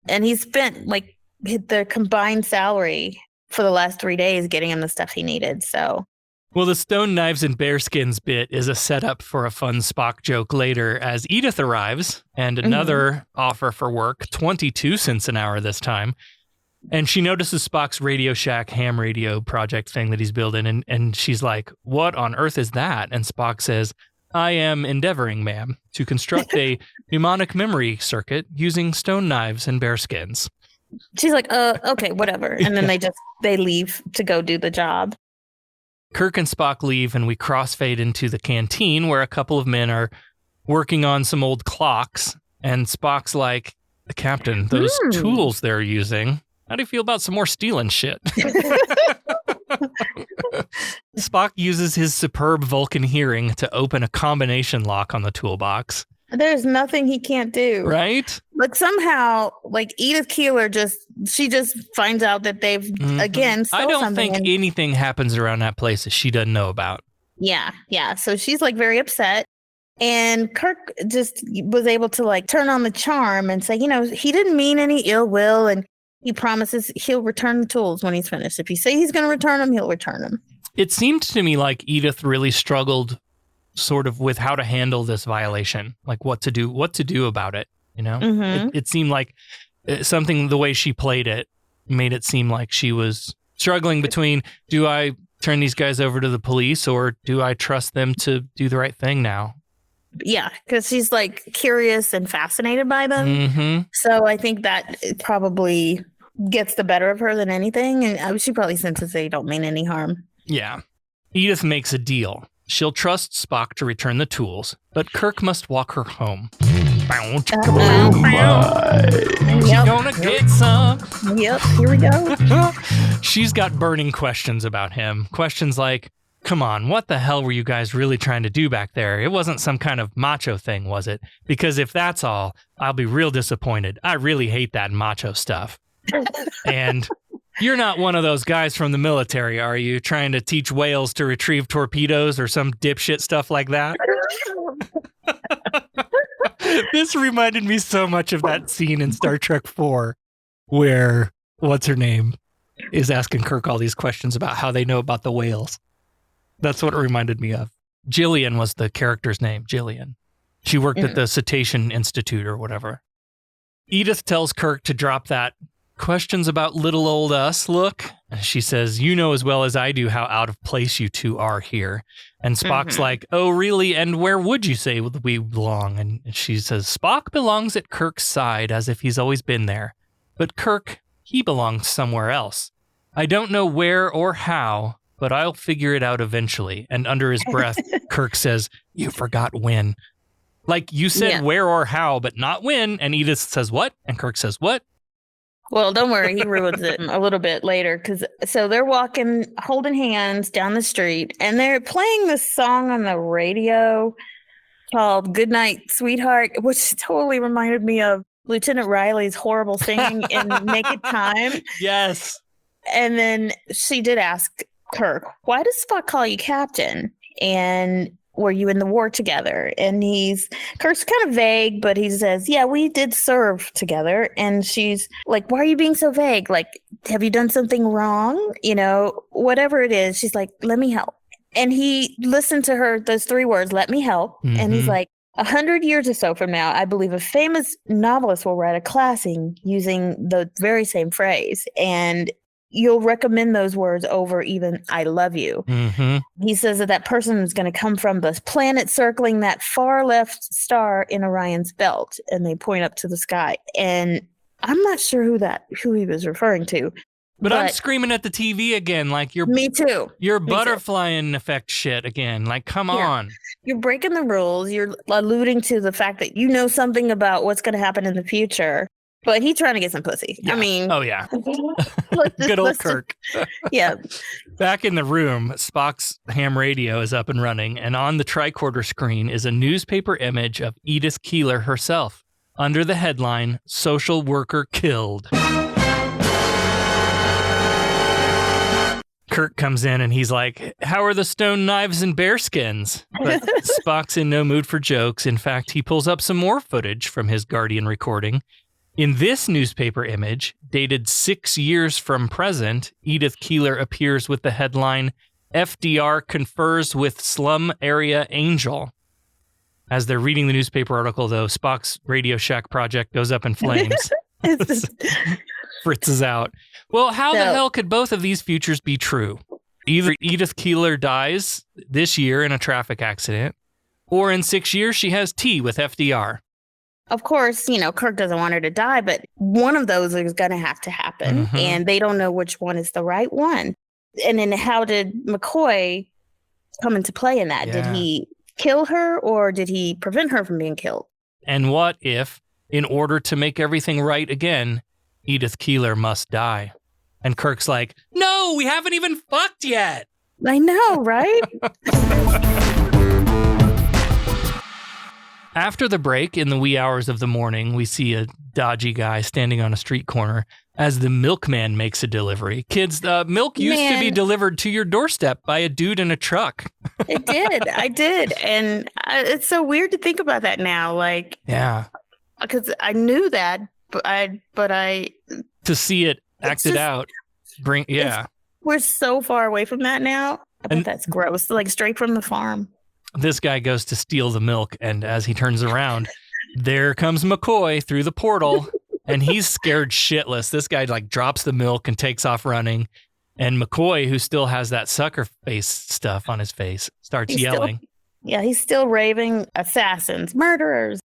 Speaker 2: And he spent like their combined salary for the last 3 days getting him the stuff he needed. So.
Speaker 1: Well, the stone knives and bearskins bit is a setup for a fun Spock joke later as Edith arrives and another offer for work, 22 cents an hour this time. And she notices Spock's Radio Shack ham radio project thing that he's building. And she's like, what on earth is that? And Spock says, I am endeavoring, ma'am, to construct a mnemonic memory circuit using stone knives and bearskins.
Speaker 2: She's like, okay, whatever. And then they leave to go do the job.
Speaker 1: Kirk and Spock leave and we crossfade into the canteen where a couple of men are working on some old clocks. And Spock's like, Captain, those tools they're using, how do you feel about some more stealing shit? Spock uses his superb Vulcan hearing to open a combination lock on the toolbox.
Speaker 2: There's nothing he can't do.
Speaker 1: Right?
Speaker 2: But somehow, like Edith Keeler she just finds out that they've, again, stole something.
Speaker 1: I don't think anything happens around that place that she doesn't know about.
Speaker 2: Yeah. So she's like very upset. And Kirk just was able to like turn on the charm and say, he didn't mean any ill will. And he promises he'll return the tools when he's finished. If you say he's going to return them, he'll return them. It
Speaker 1: seemed to me like Edith really struggled sort of with how to handle this violation, like what to do about it. It seemed like something, the way she played it made it seem like she was struggling between, do I turn these guys over to the police or do I trust them to do the right thing now? Yeah, because she's like curious and fascinated by them. So I think that it probably gets the better of her than anything. And she probably senses they don't mean any harm. Yeah. Edith makes a deal. She'll trust Spock to return the tools, but Kirk must walk her home. She's gonna get some. Yep, here we go. She's got burning questions about him. Questions like, come on, what the hell were you guys really trying to do back there? It wasn't some kind of macho thing, was it? Because if that's all, I'll be real disappointed. I really hate that macho stuff. And you're not one of those guys from the military, are you? Trying to teach whales to retrieve torpedoes or some dipshit stuff like that? This reminded me so much of that scene in Star Trek 4 where, what's her name, is asking Kirk all these questions about how they know about the whales. That's what it reminded me of. Jillian was the character's name, Jillian. She worked at the Cetacean Institute or whatever. Edith tells Kirk to drop that questions about little old us look. She says, you know as well as I do how out of place you two are here. And Spock's like, oh, really? And where would you say we belong? And she says, Spock belongs at Kirk's side as if he's always been there. But Kirk, he belongs somewhere else. I don't know where or how, but I'll figure it out eventually. And under his breath, Kirk says, you forgot when. Like you said where or how, but not when. And Edith says, what? And Kirk says, what?
Speaker 2: Well, don't worry. He ruins it a little bit later. So they're walking, holding hands down the street, and they're playing this song on the radio called Goodnight, Sweetheart, which totally reminded me of Lieutenant Riley's horrible singing in Naked Time.
Speaker 1: Yes.
Speaker 2: And then she did ask Kirk, why does Spock call you Captain? And were you in the war together? And Kirk's kind of vague, but he says, yeah, we did serve together. And she's like, why are you being so vague? Like, have you done something wrong? Whatever it is. She's like, let me help. And he listened to her, those 3 words, let me help. Mm-hmm. And he's like, 100 years or so from now, I believe a famous novelist will write a classic using the very same phrase. And you'll recommend those words over even I love you. Mm-hmm. He says that person is going to come from the planet circling that far left star in Orion's belt. And they point up to the sky. And I'm not sure who he was referring to.
Speaker 1: But I'm screaming at the TV again, like
Speaker 2: me too.
Speaker 1: You're butterflying effect shit again. Like, come on.
Speaker 2: You're breaking the rules. You're alluding to the fact that you know something about what's going to happen in the future. But he's trying to get some pussy.
Speaker 1: Yeah.
Speaker 2: I mean.
Speaker 1: Oh, yeah. Good old Kirk.
Speaker 2: Yeah.
Speaker 1: Back in the room, Spock's ham radio is up and running, and on the tricorder screen is a newspaper image of Edith Keeler herself, under the headline, Social Worker Killed. Kirk comes in and he's like, how are the stone knives and bearskins? But Spock's in no mood for jokes. In fact, he pulls up some more footage from his Guardian recording. In this newspaper image, dated 6 years from present, Edith Keeler appears with the headline, FDR confers with slum area angel. As they're reading the newspaper article, though, Spock's Radio Shack project goes up in flames. Fritzes out. Well, how the hell could both of these futures be true? Either Edith Keeler dies this year in a traffic accident, or in 6 years she has tea with FDR.
Speaker 2: Of course, Kirk doesn't want her to die, but one of those is going to have to happen. Mm-hmm. And they don't know which one is the right one. And then how did McCoy come into play in that? Yeah. Did he kill her or did he prevent her from being killed?
Speaker 1: And what if, in order to make everything right again, Edith Keeler must die? And Kirk's like, no, we haven't even fucked yet.
Speaker 2: I know, right?
Speaker 1: After the break, in the wee hours of the morning, we see a dodgy guy standing on a street corner as the milkman makes a delivery. Kids, milk used to be delivered to your doorstep by a dude in a truck.
Speaker 2: It did. I did. And it's so weird to think about that now. Like,
Speaker 1: yeah,
Speaker 2: because I knew that, but I
Speaker 1: to see it acted out.
Speaker 2: We're so far away from that now. I bet that's gross. Like straight from the farm.
Speaker 1: This guy goes to steal the milk, and as he turns around, there comes McCoy through the portal, and he's scared shitless. This guy drops the milk and takes off running, and McCoy, who still has that sucker face stuff on his face, starts yelling.
Speaker 2: He's still raving, assassins, murderers.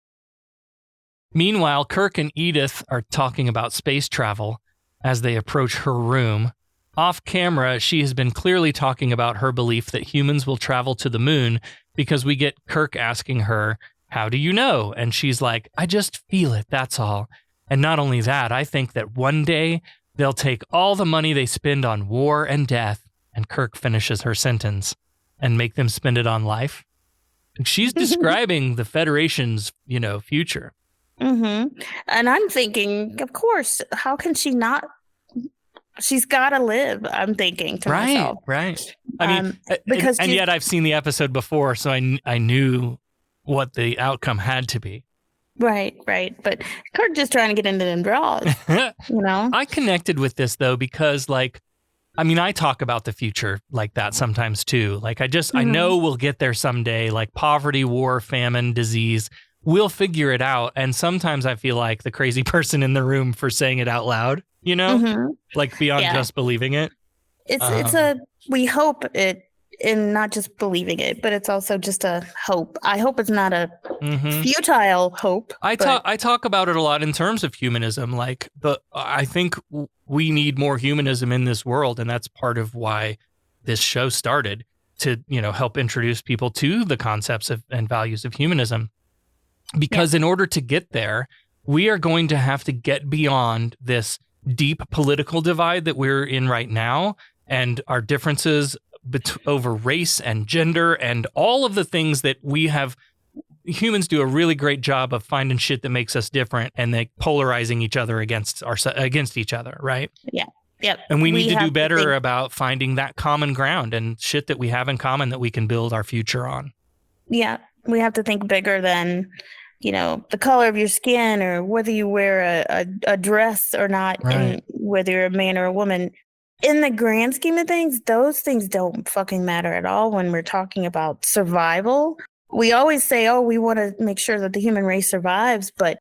Speaker 1: Meanwhile, Kirk and Edith are talking about space travel as they approach her room. Off camera, she has been clearly talking about her belief that humans will travel to the moon because we get Kirk asking her, how do you know? And she's like, I just feel it, that's all. And not only that, I think that one day they'll take all the money they spend on war and death, and Kirk finishes her sentence, and make them spend it on life. And she's describing the Federation's, future.
Speaker 2: Mm-hmm. And I'm thinking, of course, how can she not? She's got to live, I'm thinking to myself.
Speaker 1: Right. I mean, and yet I've seen the episode before, so I knew what the outcome had to be.
Speaker 2: Right. But Kirk just trying to get into them draws, I
Speaker 1: connected with this, though, because, I talk about the future like that sometimes, too. I know we'll get there someday, like poverty, war, famine, disease. We'll figure it out. And sometimes I feel like the crazy person in the room for saying it out loud, beyond just believing it.
Speaker 2: We hope it, and not just believing it, but it's also just a hope. I hope it's not a futile hope.
Speaker 1: I talk about it a lot in terms of humanism. I think we need more humanism in this world. And that's part of why this show started, to, help introduce people to the concepts and values of humanism. Because in order to get there, we are going to have to get beyond this deep political divide that we're in right now, and our differences over race and gender and all of the things that humans do a really great job of finding shit that makes us different and like polarizing each other against each other, right?
Speaker 2: Yeah. Yep.
Speaker 1: And we need to do better about finding that common ground and shit that we have in common that we can build our future on.
Speaker 2: Yeah. We have to think bigger than, the color of your skin or whether you wear a dress or not,
Speaker 1: right.
Speaker 2: And whether you're a man or a woman. In the grand scheme of things, those things don't fucking matter at all when we're talking about survival. We always say, we want to make sure that the human race survives, but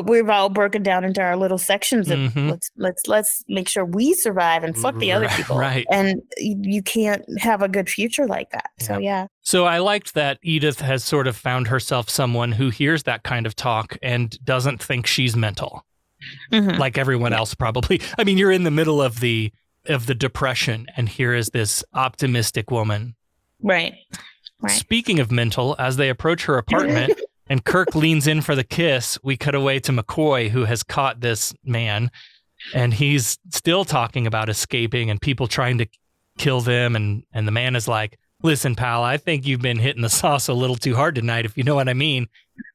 Speaker 2: we've all broken down into our little sections of let's make sure we survive and fuck the other people.
Speaker 1: Right.
Speaker 2: And you can't have a good future like that. So, yeah.
Speaker 1: So I liked that Edith has sort of found herself someone who hears that kind of talk and doesn't think she's mental, like everyone else probably. I mean, you're in the middle of the depression, and here is this optimistic woman.
Speaker 2: Right.
Speaker 1: Speaking of mental, as they approach her apartment and Kirk leans in for the kiss, we cut away to McCoy, who has caught this man, and he's still talking about escaping and people trying to kill them. And the man is like, listen, pal, I think you've been hitting the sauce a little too hard tonight, if you know what I mean.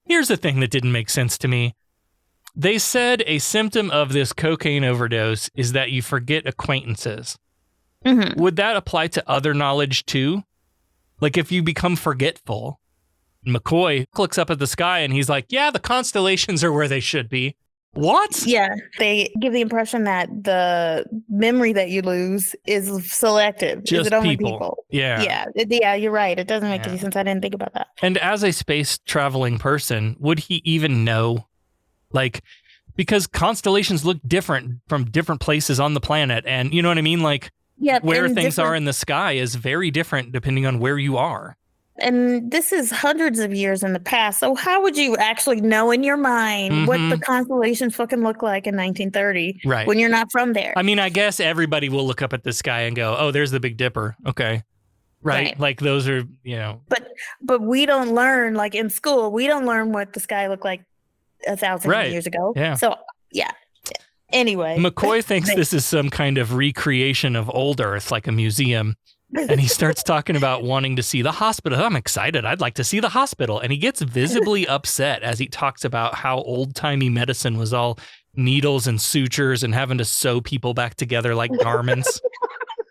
Speaker 1: Here's the thing that didn't make sense to me. They said a symptom of this cocaine overdose is that you forget acquaintances. Would that apply to other knowledge too? Like if you become forgetful, McCoy looks up at the sky and he's like, yeah, the constellations are where they should be. What?
Speaker 2: Yeah. They give the impression that the memory that you lose is selective.
Speaker 1: Just
Speaker 2: is it only
Speaker 1: people? Yeah.
Speaker 2: Yeah, you're right. It doesn't make any sense. I didn't think about that.
Speaker 1: And as a space traveling person, would he even know? Like, because constellations look different from different places on the planet. And you know what I mean? Like, where things are in the sky is very different depending on where you are.
Speaker 2: And this is hundreds of years in the past. So how would you actually know in your mind what the constellations fucking look like in 1930 when you're not from there?
Speaker 1: I mean, I guess everybody will look up at the sky and go, oh, there's the Big Dipper. Okay. Right. Like those are,
Speaker 2: But we don't learn, like in school, we don't learn what the sky looked like 1,000 years ago.
Speaker 1: Yeah.
Speaker 2: So, yeah. Anyway.
Speaker 1: McCoy thinks this is some kind of recreation of old Earth, like a museum. And he starts talking about wanting to see the hospital. I'm excited. I'd like to see the hospital. And he gets visibly upset as he talks about how old-timey medicine was all needles and sutures and having to sew people back together like garments.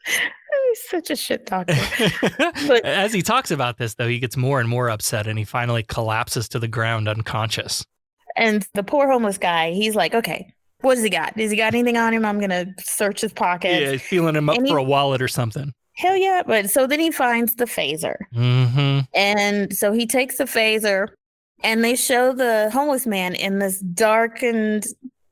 Speaker 2: He's such a shit talker.
Speaker 1: But as he talks about this, though, he gets more and more upset and he finally collapses to the ground unconscious.
Speaker 2: And the poor homeless guy, he's like, okay, what does he got? Does he got anything on him? I'm going to search his pockets.
Speaker 1: Yeah, he's feeling him up for a wallet or something.
Speaker 2: Hell yeah. But so then he finds the phaser. And so he takes the phaser and they show the homeless man in this darkened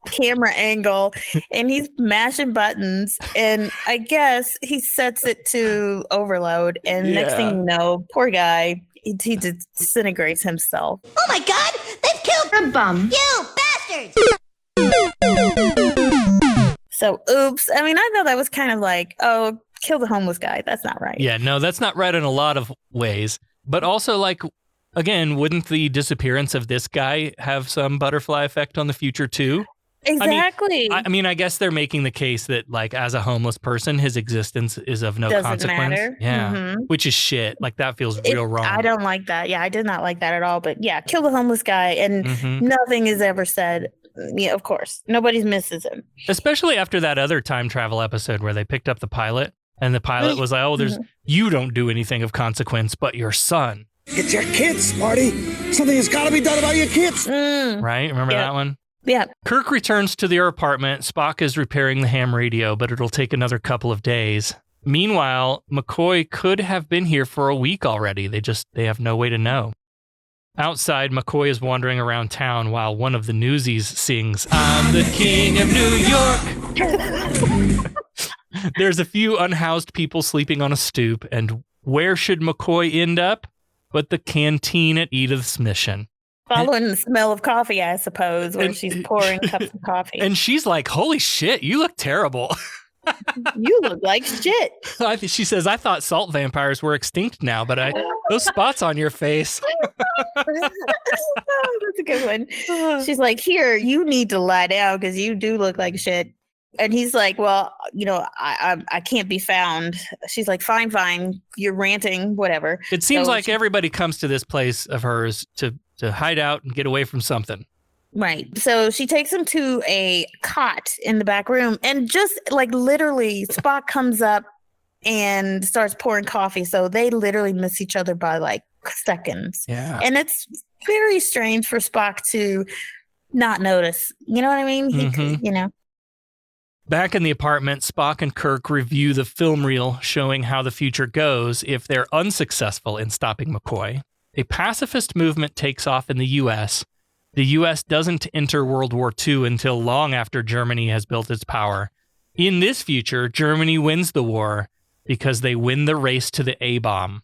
Speaker 2: camera angle and he's mashing buttons. And I guess he sets it to overload. And next thing you know, poor guy, he disintegrates himself.
Speaker 11: Oh my God, they've killed
Speaker 10: a bum.
Speaker 11: You bastards!
Speaker 2: So, oops. I mean, I thought that was kind of like, oh, kill the homeless guy. That's not right.
Speaker 1: Yeah, no, that's not right in a lot of ways. But also, like, again, wouldn't the disappearance of this guy have some butterfly effect on the future too?
Speaker 2: Exactly.
Speaker 1: I mean, I guess they're making the case that, like, as a homeless person, his existence is of no consequence.
Speaker 2: Matter.
Speaker 1: Yeah, which is shit. Like, that feels real wrong.
Speaker 2: I don't like that. Yeah, I did not like that at all. But yeah, kill the homeless guy, and nothing is ever said. Yeah, of course, nobody misses him.
Speaker 1: Especially after that other time travel episode where they picked up the pilot, and the pilot was like, "Oh, you don't do anything of consequence, but your son."
Speaker 12: It's your kids, Marty. Something has got to be done about your kids.
Speaker 1: Right? Remember that one?
Speaker 2: Yeah.
Speaker 1: Kirk returns to their apartment. Spock is repairing the ham radio, but it'll take another couple of days. Meanwhile, McCoy could have been here for a week already. They have no way to know. Outside, McCoy is wandering around town while one of the newsies sings, "I'm the king of New York." There's a few unhoused people sleeping on a stoop, and where should McCoy end up but the canteen at Edith's mission?
Speaker 2: Following the smell of coffee, I suppose, when she's pouring cups of coffee.
Speaker 1: And she's like, holy shit, you look terrible.
Speaker 2: You look like shit.
Speaker 1: She says, I thought salt vampires were extinct now, but those spots on your face.
Speaker 2: That's a good one. She's like, here, you need to lie down because you do look like shit. And he's like, well, I can't be found. She's like, fine. You're ranting, whatever.
Speaker 1: It seems like everybody comes to this place of hers to hide out and get away from something.
Speaker 2: Right. So she takes him to a cot in the back room, and just like literally Spock comes up and starts pouring coffee. So they literally miss each other by like seconds.
Speaker 1: Yeah.
Speaker 2: And it's very strange for Spock to not notice. You know what I mean?
Speaker 1: Mm-hmm. Back in the apartment, Spock and Kirk review the film reel showing how the future goes if they're unsuccessful in stopping McCoy. A pacifist movement takes off in the U.S. The U.S. doesn't enter World War II until long after Germany has built its power. In this future, Germany wins the war because they win the race to the A-bomb.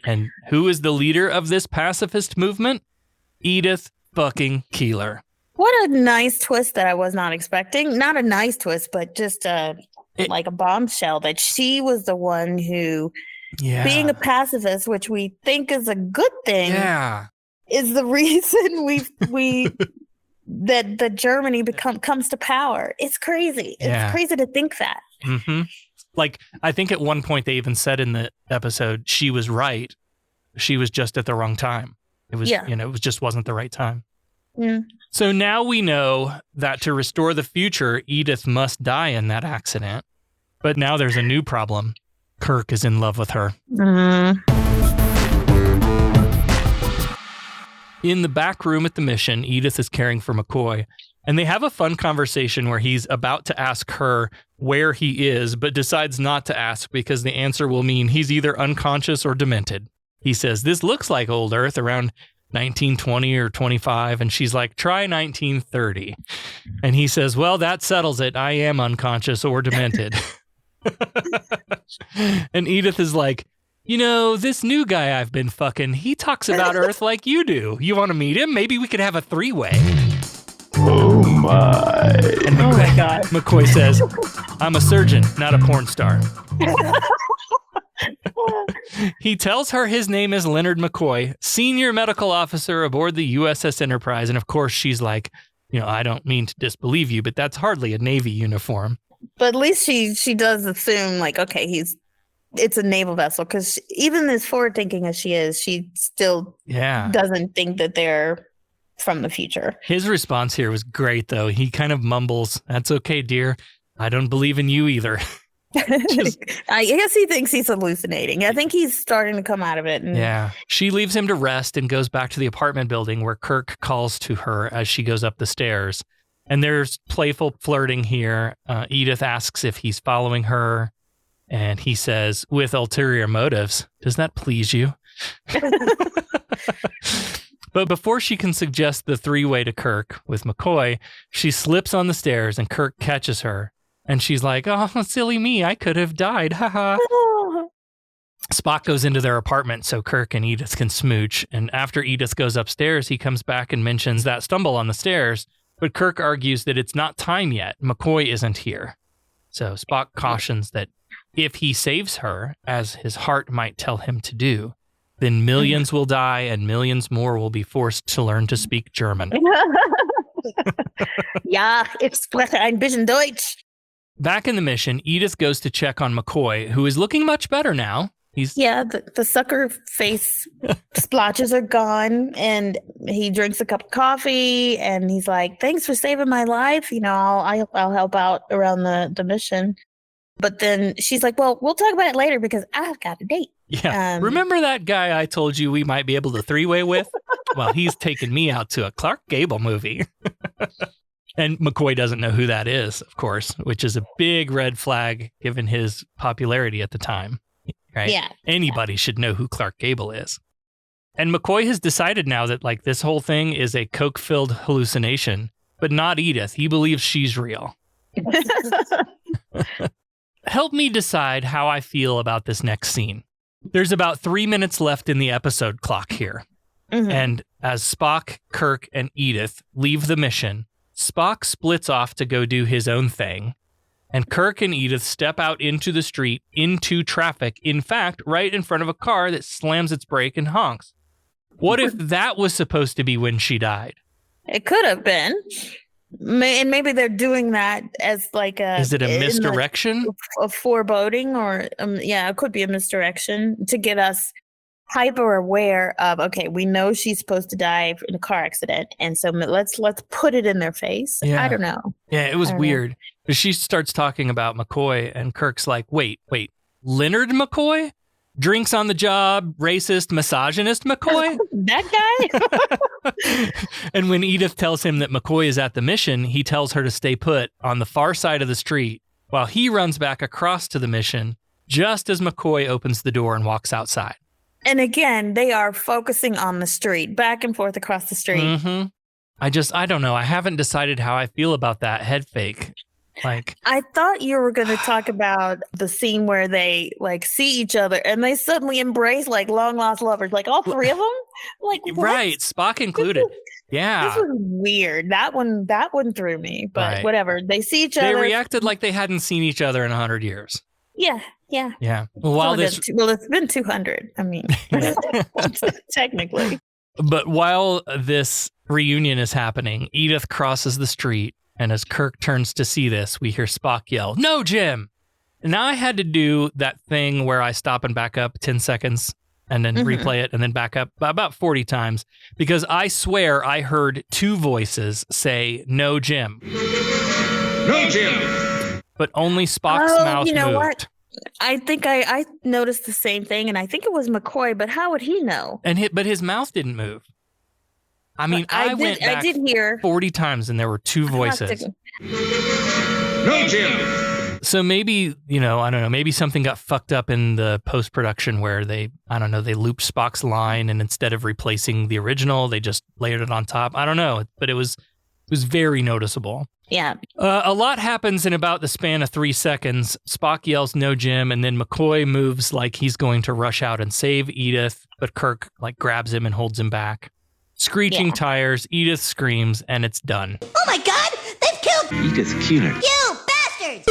Speaker 1: And who is the leader of this pacifist movement? Edith fucking Keeler.
Speaker 2: What a nice twist that I was not expecting. Not a nice twist, but just like a bombshell that she was the one who, being a pacifist, which we think is a good thing, is the reason that Germany comes to power. It's crazy. It's crazy to think that.
Speaker 1: Mm-hmm. Like, I think at one point they even said in the episode, she was right. She was just at the wrong time. It was, it just wasn't the right time.
Speaker 2: Yeah.
Speaker 1: So now we know that to restore the future, Edith must die in that accident. But now there's a new problem. Kirk is in love with her. In the back room at the mission, Edith is caring for McCoy, and they have a fun conversation where he's about to ask her where he is, but decides not to ask because the answer will mean he's either unconscious or demented. He says, this looks like old Earth, around 1920 or 25, and she's like, try 1930. And he says, well, that settles it. I am unconscious or demented. And Edith is like, this new guy I've been fucking, he talks about Earth like you do. You want to meet him? Maybe we could have a three-way.
Speaker 13: Oh my.
Speaker 1: And
Speaker 2: oh my God.
Speaker 1: McCoy says, I'm a surgeon, not a porn star. He tells her his name is Leonard McCoy, senior medical officer aboard the USS Enterprise. And of course, she's like, I don't mean to disbelieve you, but that's hardly a Navy uniform.
Speaker 2: But at least she does assume, like, okay, it's a naval vessel, because even as forward thinking as she is, she still doesn't think that they're from the future.
Speaker 1: His response here was great, though. He kind of mumbles, that's okay, dear. I don't believe in you either.
Speaker 2: I guess he thinks he's hallucinating. I think he's starting to come out of it.
Speaker 1: She leaves him to rest and goes back to the apartment building where Kirk calls to her as she goes up the stairs. And there's playful flirting here. Edith asks if he's following her, and he says, with ulterior motives. Does that please you? But before she can suggest the three-way to Kirk with McCoy, she slips on the stairs and Kirk catches her. And she's like, oh, silly me, I could have died. Haha. Spock goes into their apartment so Kirk and Edith can smooch. And after Edith goes upstairs, he comes back and mentions that stumble on the stairs. But Kirk argues that it's not time yet. McCoy isn't here. So Spock cautions that if he saves her, as his heart might tell him to do, then millions will die and millions more will be forced to learn to speak German.
Speaker 2: Ja, ich spreche ein bisschen Deutsch.
Speaker 1: Back in the mission, Edith goes to check on McCoy, who is looking much better now.
Speaker 2: The sucker face splotches are gone, and he drinks a cup of coffee, and he's like, thanks for saving my life. I'll help out around the mission. But then she's like, well, we'll talk about it later because I've got a date.
Speaker 1: Yeah. Remember that guy I told you we might be able to three-way with? Well, he's taking me out to a Clark Gable movie. And McCoy doesn't know who that is, of course, which is a big red flag given his popularity at the time. Right?
Speaker 2: Yeah.
Speaker 1: Anybody should know who Clark Gable is. And McCoy has decided now that this whole thing is a coke-filled hallucination, but not Edith. He believes she's real. Help me decide how I feel about this next scene. There's about 3 minutes left in the episode clock here. Mm-hmm. And as Spock, Kirk, and Edith leave the mission, Spock splits off to go do his own thing, and Kirk and Edith step out into the street, into traffic, in fact, right in front of a car that slams its brake and honks. What if that was supposed to be when she died?
Speaker 2: It could have been. And maybe they're doing that as like a...
Speaker 1: Is it a misdirection?
Speaker 2: A foreboding or, it could be a misdirection to get us hyper aware of, okay, we know she's supposed to die in a car accident. And so let's put it in their face.
Speaker 1: Yeah.
Speaker 2: I don't know.
Speaker 1: Yeah, it was weird. She starts talking about McCoy and Kirk's like, wait, Leonard McCoy? Drinks on the job, racist, misogynist McCoy?
Speaker 2: That guy?
Speaker 1: And when Edith tells him that McCoy is at the mission, he tells her to stay put on the far side of the street while he runs back across to the mission just as McCoy opens the door and walks outside.
Speaker 2: And again, they are focusing on the street, back and forth across the street.
Speaker 1: Mm-hmm. I don't know. I haven't decided how I feel about that head fake. Like,
Speaker 2: I thought you were going to talk about the scene where they like see each other and they suddenly embrace like long lost lovers, like all three of them. Like, what?
Speaker 1: Right, Spock included. Yeah,
Speaker 2: this was weird. That one threw me. But
Speaker 1: right.
Speaker 2: Whatever. They see each other.
Speaker 1: They reacted like they hadn't seen each other in 100 years.
Speaker 2: Yeah.
Speaker 1: Well,
Speaker 2: it's been 200. I mean, technically.
Speaker 1: But while this reunion is happening, Edith crosses the street. And as Kirk turns to see this, we hear Spock yell, "No, Jim!" And now I had to do that thing where I stop and back up 10 seconds and then replay it and then back up about 40 times because I swear I heard two voices say, "No, Jim."
Speaker 5: No, Jim.
Speaker 1: But only Spock's mouth
Speaker 2: you know
Speaker 1: moved.
Speaker 2: What? I think I noticed the same thing, and I think it was McCoy, but how would he know?
Speaker 1: But his mouth didn't move. I mean, I went back 40 times and there were two voices.
Speaker 5: No, Jim.
Speaker 1: So maybe, I don't know, maybe something got fucked up in the post-production where they looped Spock's line and instead of replacing the original, they just layered it on top. I don't know, but it was very noticeable.
Speaker 2: Yeah.
Speaker 1: A lot happens in about the span of 3 seconds. Spock yells, "No, Jim," and then McCoy moves like he's going to rush out and save Edith, but Kirk grabs him and holds him back. Screeching tires, Edith screams, and it's done.
Speaker 11: Oh my God! They've killed
Speaker 13: Edith Keener.
Speaker 11: You bastards!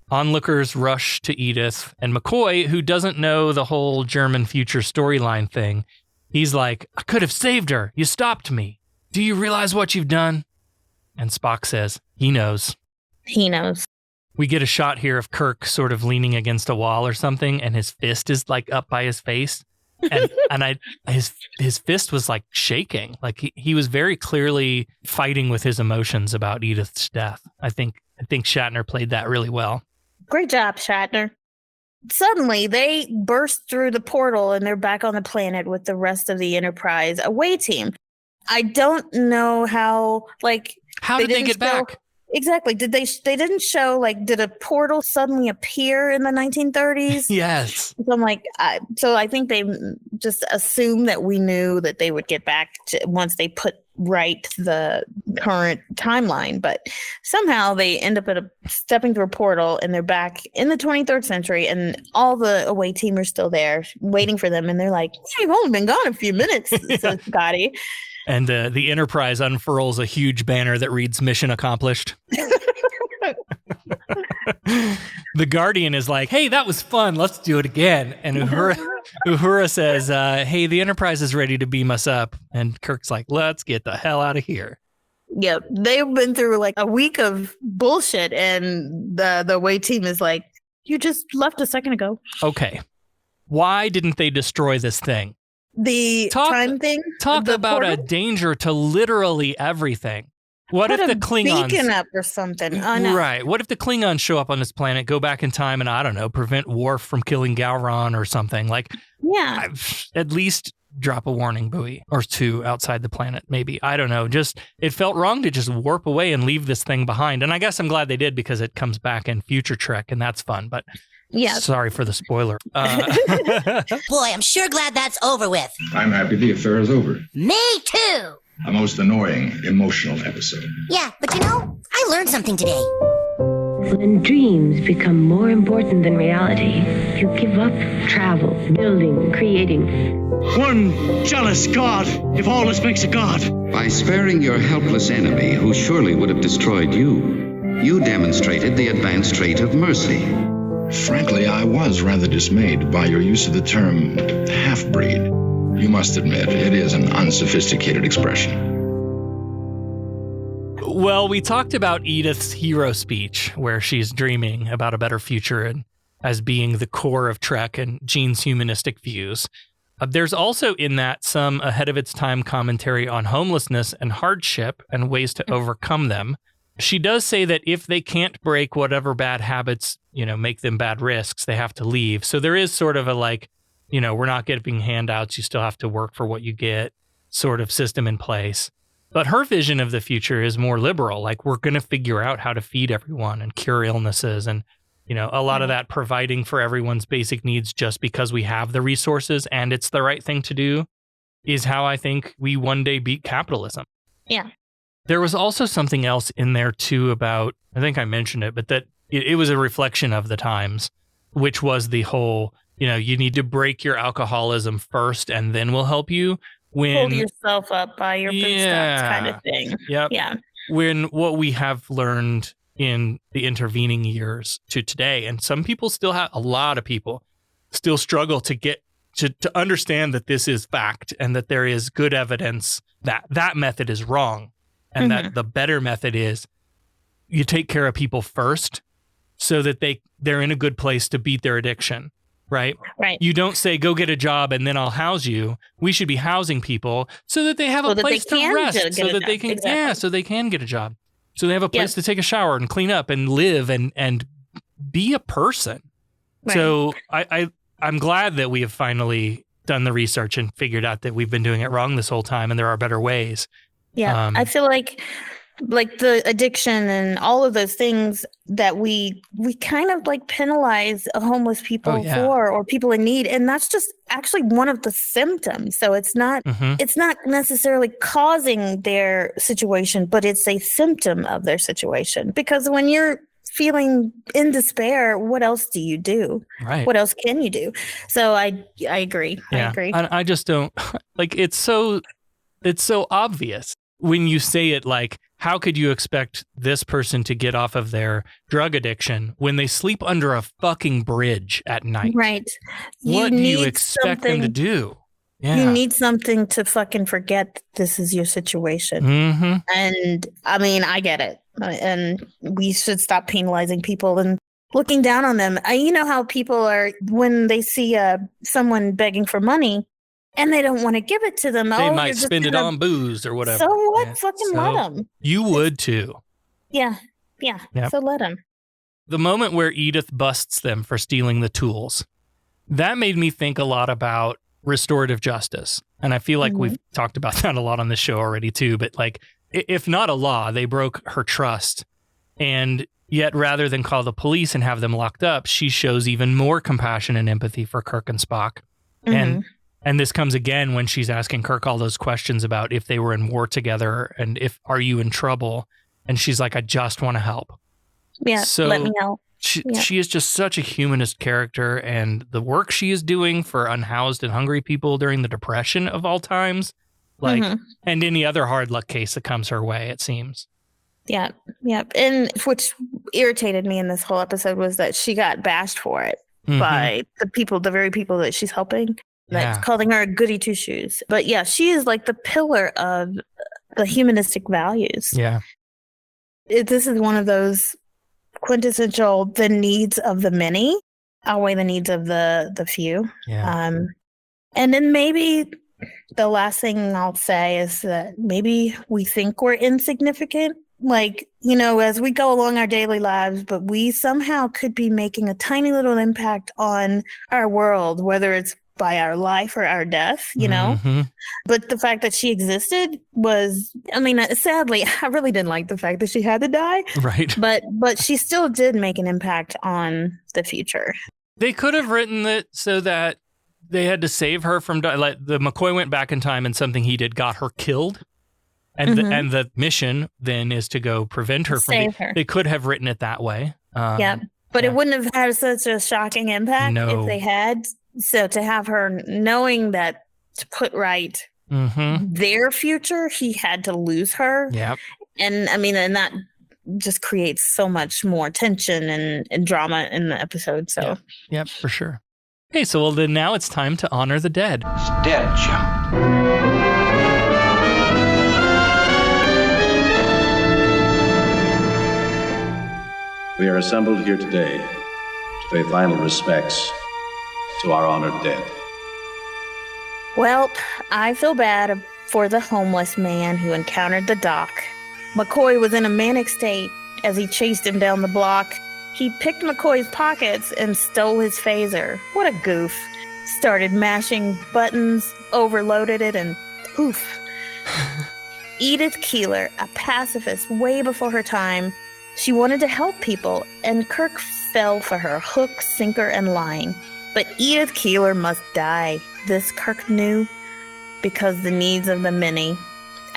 Speaker 1: Onlookers rush to Edith, and McCoy, who doesn't know the whole German future storyline thing, he's like, "I could have saved her. You stopped me. Do you realize what you've done?" And Spock says, he knows.
Speaker 2: He knows.
Speaker 1: We get a shot here of Kirk sort of leaning against a wall or something, and his fist is up by his face. And his fist was shaking. He was very clearly fighting with his emotions about Edith's death. I think Shatner played that really well.
Speaker 2: Great job, Shatner. Suddenly, they burst through the portal and they're back on the planet with the rest of the Enterprise away team. I don't know how
Speaker 1: did they get back?
Speaker 2: Exactly. They didn't show, did a portal suddenly appear in the 1930s?
Speaker 1: Yes.
Speaker 2: So I'm so I think they just assumed that we knew that they would get back once they put right the current timeline. But somehow they end up stepping through a portal and they're back in the 23rd century and all the away team are still there waiting for them. And they're like, "You've only been gone a few minutes," says Scotty.
Speaker 1: And the Enterprise unfurls a huge banner that reads "Mission Accomplished." The Guardian is like, "Hey, that was fun. Let's do it again." And Uhura says, "Hey, the Enterprise is ready to beam us up." And Kirk's like, "Let's get the hell out of here."
Speaker 2: Yep. They've been through a week of bullshit. And the away team is like, "You just left a second ago."
Speaker 1: Okay. Why didn't they destroy this thing?
Speaker 2: The time thing?
Speaker 1: Talk about portal? A danger to literally everything. What if the Klingons...
Speaker 2: beacon up or something. Oh, no.
Speaker 1: Right. What if the Klingons show up on this planet, go back in time, and I don't know, prevent Worf from killing Gowron or something?
Speaker 2: Yeah.
Speaker 1: At least drop a warning buoy or two outside the planet, maybe. I don't know. It felt wrong to just warp away and leave this thing behind. And I guess I'm glad they did because it comes back in Future Trek, and that's fun. But
Speaker 2: yeah,
Speaker 1: sorry for the spoiler.
Speaker 11: Boy, I'm sure glad that's over with.
Speaker 14: I'm happy the affair is over.
Speaker 11: Me too.
Speaker 14: A most annoying, emotional episode.
Speaker 11: Yeah, but I learned something today.
Speaker 15: When dreams become more important than reality, you give up travel, building, creating.
Speaker 16: One jealous god, if all this makes a god.
Speaker 17: By sparing your helpless enemy, who surely would have destroyed you, you demonstrated the advanced trait of mercy.
Speaker 14: Frankly, I was rather dismayed by your use of the term half-breed. You must admit, it is an unsophisticated expression.
Speaker 1: Well, we talked about Edith's hero speech, where she's dreaming about a better future and as being the core of Trek and Gene's humanistic views. There's also in that some ahead of its time commentary on homelessness and hardship and ways to overcome them. She does say that if they can't break whatever bad habits, make them bad risks, they have to leave. So there is sort of a we're not getting handouts, you still have to work for what you get sort of system in place. But her vision of the future is more liberal. Like, we're going to figure out how to feed everyone and cure illnesses. And, a lot of that providing for everyone's basic needs just because we have the resources and it's the right thing to do is how I think we one day beat capitalism.
Speaker 2: Yeah.
Speaker 1: There was also something else in there too about, I think I mentioned it, but that it was a reflection of the times, which was the whole, you need to break your alcoholism first and then we'll help you.
Speaker 2: Hold yourself up by your bootstraps kind of thing.
Speaker 1: Yep.
Speaker 2: Yeah.
Speaker 1: When what we have learned in the intervening years to today, and some people still have, a lot of people still struggle to get to understand that this is fact and that there is good evidence that that method is wrong and that the better method is you take care of people first so that they're in a good place to beat their addiction. Right?
Speaker 2: Right.
Speaker 1: You don't say, go get a job and then I'll house you. We should be housing people so that they have a place to rest, so that they can, so they can get a job. So they have a place to take a shower and clean up and live and be a person. Right. So I'm glad that we have finally done the research and figured out that we've been doing it wrong this whole time and there are better ways.
Speaker 2: Yeah. I feel like the addiction and all of those things that we kind of penalize homeless people for, or people in need. And that's just actually one of the symptoms. So it's not necessarily causing their situation, but it's a symptom of their situation. Because when you're feeling in despair, what else do you do?
Speaker 1: Right.
Speaker 2: What else can you do? So I agree.
Speaker 1: Yeah.
Speaker 2: I agree.
Speaker 1: I just don't it's so obvious when you say it, how could you expect this person to get off of their drug addiction when they sleep under a fucking bridge at night?
Speaker 2: Right.
Speaker 1: What do you expect them to do? Yeah.
Speaker 2: You need something to fucking forget this is your situation.
Speaker 1: Mm-hmm.
Speaker 2: And I mean, I get it. And we should stop penalizing people and looking down on them. You know how people are when they see someone begging for money, and they don't want to give it to them.
Speaker 1: They might spend it on booze or whatever.
Speaker 2: So what? Yeah. Fucking let them.
Speaker 1: You would too.
Speaker 2: Yeah. Yeah. Yep. So let them.
Speaker 1: The moment where Edith busts them for stealing the tools, that made me think a lot about restorative justice. And I feel like we've talked about that a lot on this show already too. But if not a law, they broke her trust. And yet rather than call the police and have them locked up, she shows even more compassion and empathy for Kirk and Spock. And this comes again when she's asking Kirk all those questions about if they were in war together and are you in trouble? And she's like, I just want to help.
Speaker 2: Yeah, so let me know.
Speaker 1: She is just such a humanist character, and the work she is doing for unhoused and hungry people during the Depression of all times, and any other hard luck case that comes her way, it seems.
Speaker 2: Yeah, yeah. And which irritated me in this whole episode was that she got bashed for it by the very people that she's helping. Calling her a goody two shoes. But yeah, she is the pillar of the humanistic values.
Speaker 1: Yeah.
Speaker 2: This is one of those quintessential, the needs of the many outweigh the needs of the few.
Speaker 1: Yeah.
Speaker 2: And then maybe the last thing I'll say is that maybe we think we're insignificant. As we go along our daily lives, but we somehow could be making a tiny little impact on our world, whether it's by our life or our death, But the fact that she existed was, sadly, I really didn't like the fact that she had to die.
Speaker 1: Right.
Speaker 2: But she still did make an impact on the future.
Speaker 1: They could have written it so that they had to save her from the McCoy went back in time and something he did got her killed. And and the mission then is to go prevent her
Speaker 2: save her.
Speaker 1: They could have written it that way.
Speaker 2: But it wouldn't have had such a shocking impact if they had. So to have her knowing that to put right their future, he had to lose her.
Speaker 1: Yep.
Speaker 2: And and that just creates so much more tension and drama in the episode. So
Speaker 1: yep, for sure. Okay, so then now it's time to honor the dead.
Speaker 6: It's dead, Jim.
Speaker 18: We are assembled here today to pay final respects to our honored dead.
Speaker 2: Well, I feel bad for the homeless man who encountered the doc. McCoy was in a manic state as he chased him down the block. He picked McCoy's pockets and stole his phaser. What a goof. Started mashing buttons, overloaded it, and poof. Edith Keeler, a pacifist way before her time, she wanted to help people, and Kirk fell for her hook, sinker, and line. But Edith Keeler must die. This Kirk knew, because the needs of the many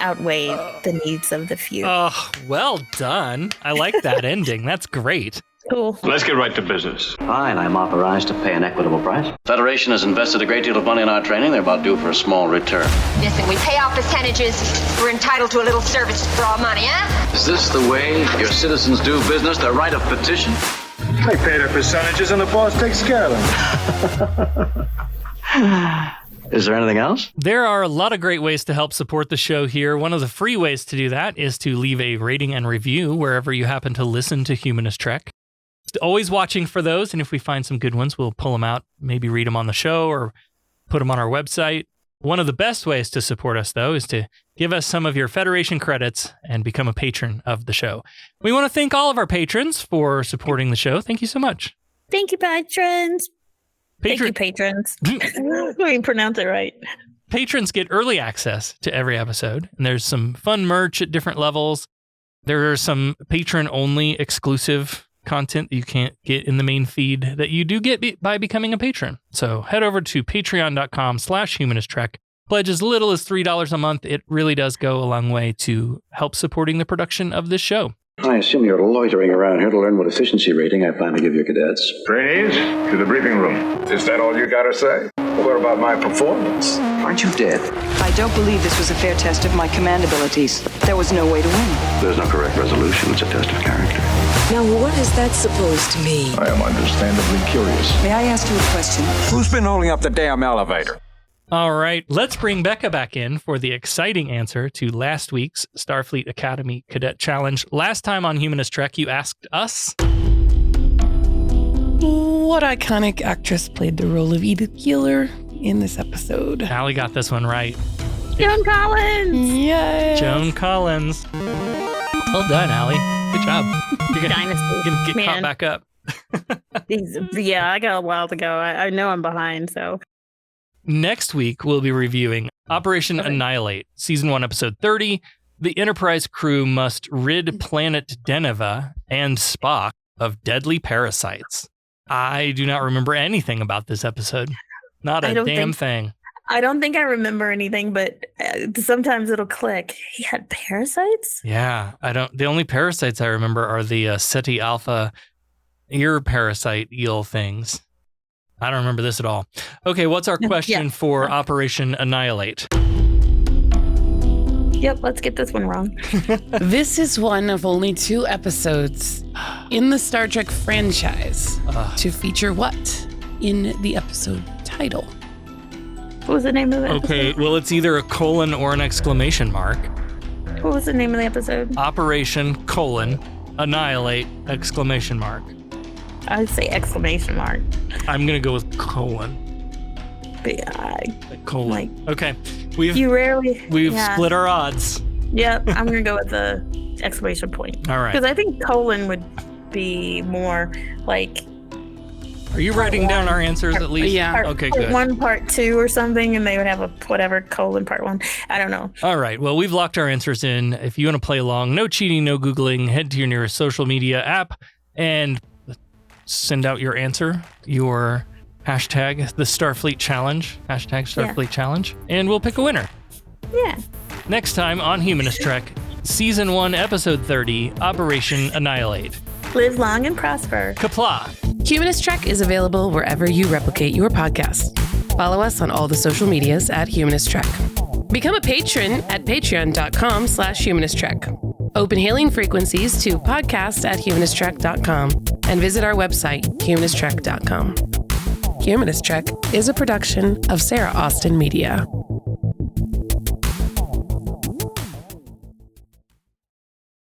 Speaker 2: outweighed the needs of the few.
Speaker 1: Oh, well done. I like that ending. That's great.
Speaker 2: Cool.
Speaker 5: Let's get right to business.
Speaker 4: Fine, I'm authorized to pay an equitable price. Federation has invested a great deal of money in our training. They're about due for a small return.
Speaker 19: Listen, we pay off percentages. We're entitled to a little service for our money, huh?
Speaker 4: Is this the way your citizens do business? Their right of petition?
Speaker 5: They pay their percentages and the boss takes care of them.
Speaker 4: Is there anything else?
Speaker 1: There are a lot of great ways to help support the show here. One of the free ways to do that is to leave a rating and review wherever you happen to listen to Humanist Trek. Always watching for those, and if we find some good ones, we'll pull them out, maybe read them on the show or put them on our website. One of the best ways to support us, though, is to give us some of your Federation credits and become a patron of the show. We want to thank all of our patrons for supporting the show. Thank you so much.
Speaker 2: Thank you, patrons. Thank you, patrons. Let me pronounce it right.
Speaker 1: Patrons get early access to every episode, and there's some fun merch at different levels. There are some patron-only exclusive content that you can't get in the main feed that you do get by becoming a patron. So head over to patreon.com/humanisttrek. Pledge as little as $3 a month. It really does go a long way to help supporting the production of this show.
Speaker 14: I assume you're loitering around here to learn what efficiency rating I plan to give your cadets.
Speaker 5: Trainees, to the briefing room. Is that all you gotta say? What about my performance?
Speaker 14: Aren't you dead?
Speaker 20: I don't believe this was a fair test of my command abilities. There was no way to win.
Speaker 14: There's no correct resolution. It's a test of character.
Speaker 20: Now, what is that supposed to mean?
Speaker 5: I am understandably curious.
Speaker 20: May I ask you a question?
Speaker 5: Who's been holding up the damn elevator?
Speaker 1: All right, let's bring Becca back in for the exciting answer to last week's Starfleet Academy Cadet Challenge. Last time on Humanist Trek, you asked us,
Speaker 21: what iconic actress played the role of Edith Keeler in this episode?
Speaker 1: Allie got this one right.
Speaker 2: Joan Collins!
Speaker 21: Yes!
Speaker 1: Joan Collins. Well done, Allie. Good job. You're gonna get caught back up.
Speaker 2: Yeah, I got a while to go. I know I'm behind, so...
Speaker 1: Next week, we'll be reviewing Operation Annihilate, Season 1, Episode 30. The Enterprise crew must rid planet Deneva and Spock of deadly parasites. I do not remember anything about this episode. Not a damn thing.
Speaker 2: I don't think I remember anything, but sometimes it'll click. He had parasites?
Speaker 1: Yeah, the only parasites I remember are the Ceti Alpha ear parasite eel things. I don't remember this at all. Okay, what's our question for Operation Annihilate?
Speaker 2: Yep, let's get this one wrong.
Speaker 21: This is one of only 2 episodes in the Star Trek franchise to feature what in the episode title?
Speaker 2: What was the name of it?
Speaker 1: Okay, well, it's either a colon or an exclamation mark.
Speaker 2: What was the name of the episode?
Speaker 1: Operation Annihilate exclamation mark.
Speaker 2: I would say exclamation mark.
Speaker 1: I'm going to go with colon.
Speaker 2: But yeah,
Speaker 1: colon. Okay. We've split our odds.
Speaker 2: Yep. I'm going to go with the exclamation point.
Speaker 1: All right.
Speaker 2: Because I think colon would be more like...
Speaker 1: Are you writing down our answers at least?
Speaker 21: Yeah.
Speaker 1: Okay, good.
Speaker 2: Part 1, part 2 or something, and they would have a whatever colon part 1. I don't know.
Speaker 1: All right. Well, we've locked our answers in. If you want to play along, no cheating, no Googling, head to your nearest social media app and send out your answer, your hashtag, the Starfleet Challenge, hashtag Starfleet Challenge, and we'll pick a winner.
Speaker 2: Yeah.
Speaker 1: Next time on Humanist Trek, Season 1, Episode 30, Operation Annihilate.
Speaker 2: Live long and prosper.
Speaker 1: Qapla'.
Speaker 21: Humanist Trek is available wherever you replicate your podcast. Follow us on all the social medias at Humanist Trek. Become a patron at patreon.com/humanisttrek. Open hailing frequencies to podcast@humanisttrek.com and visit our website, humanisttrek.com. Humanist Trek is a production of Sarah Austin Media.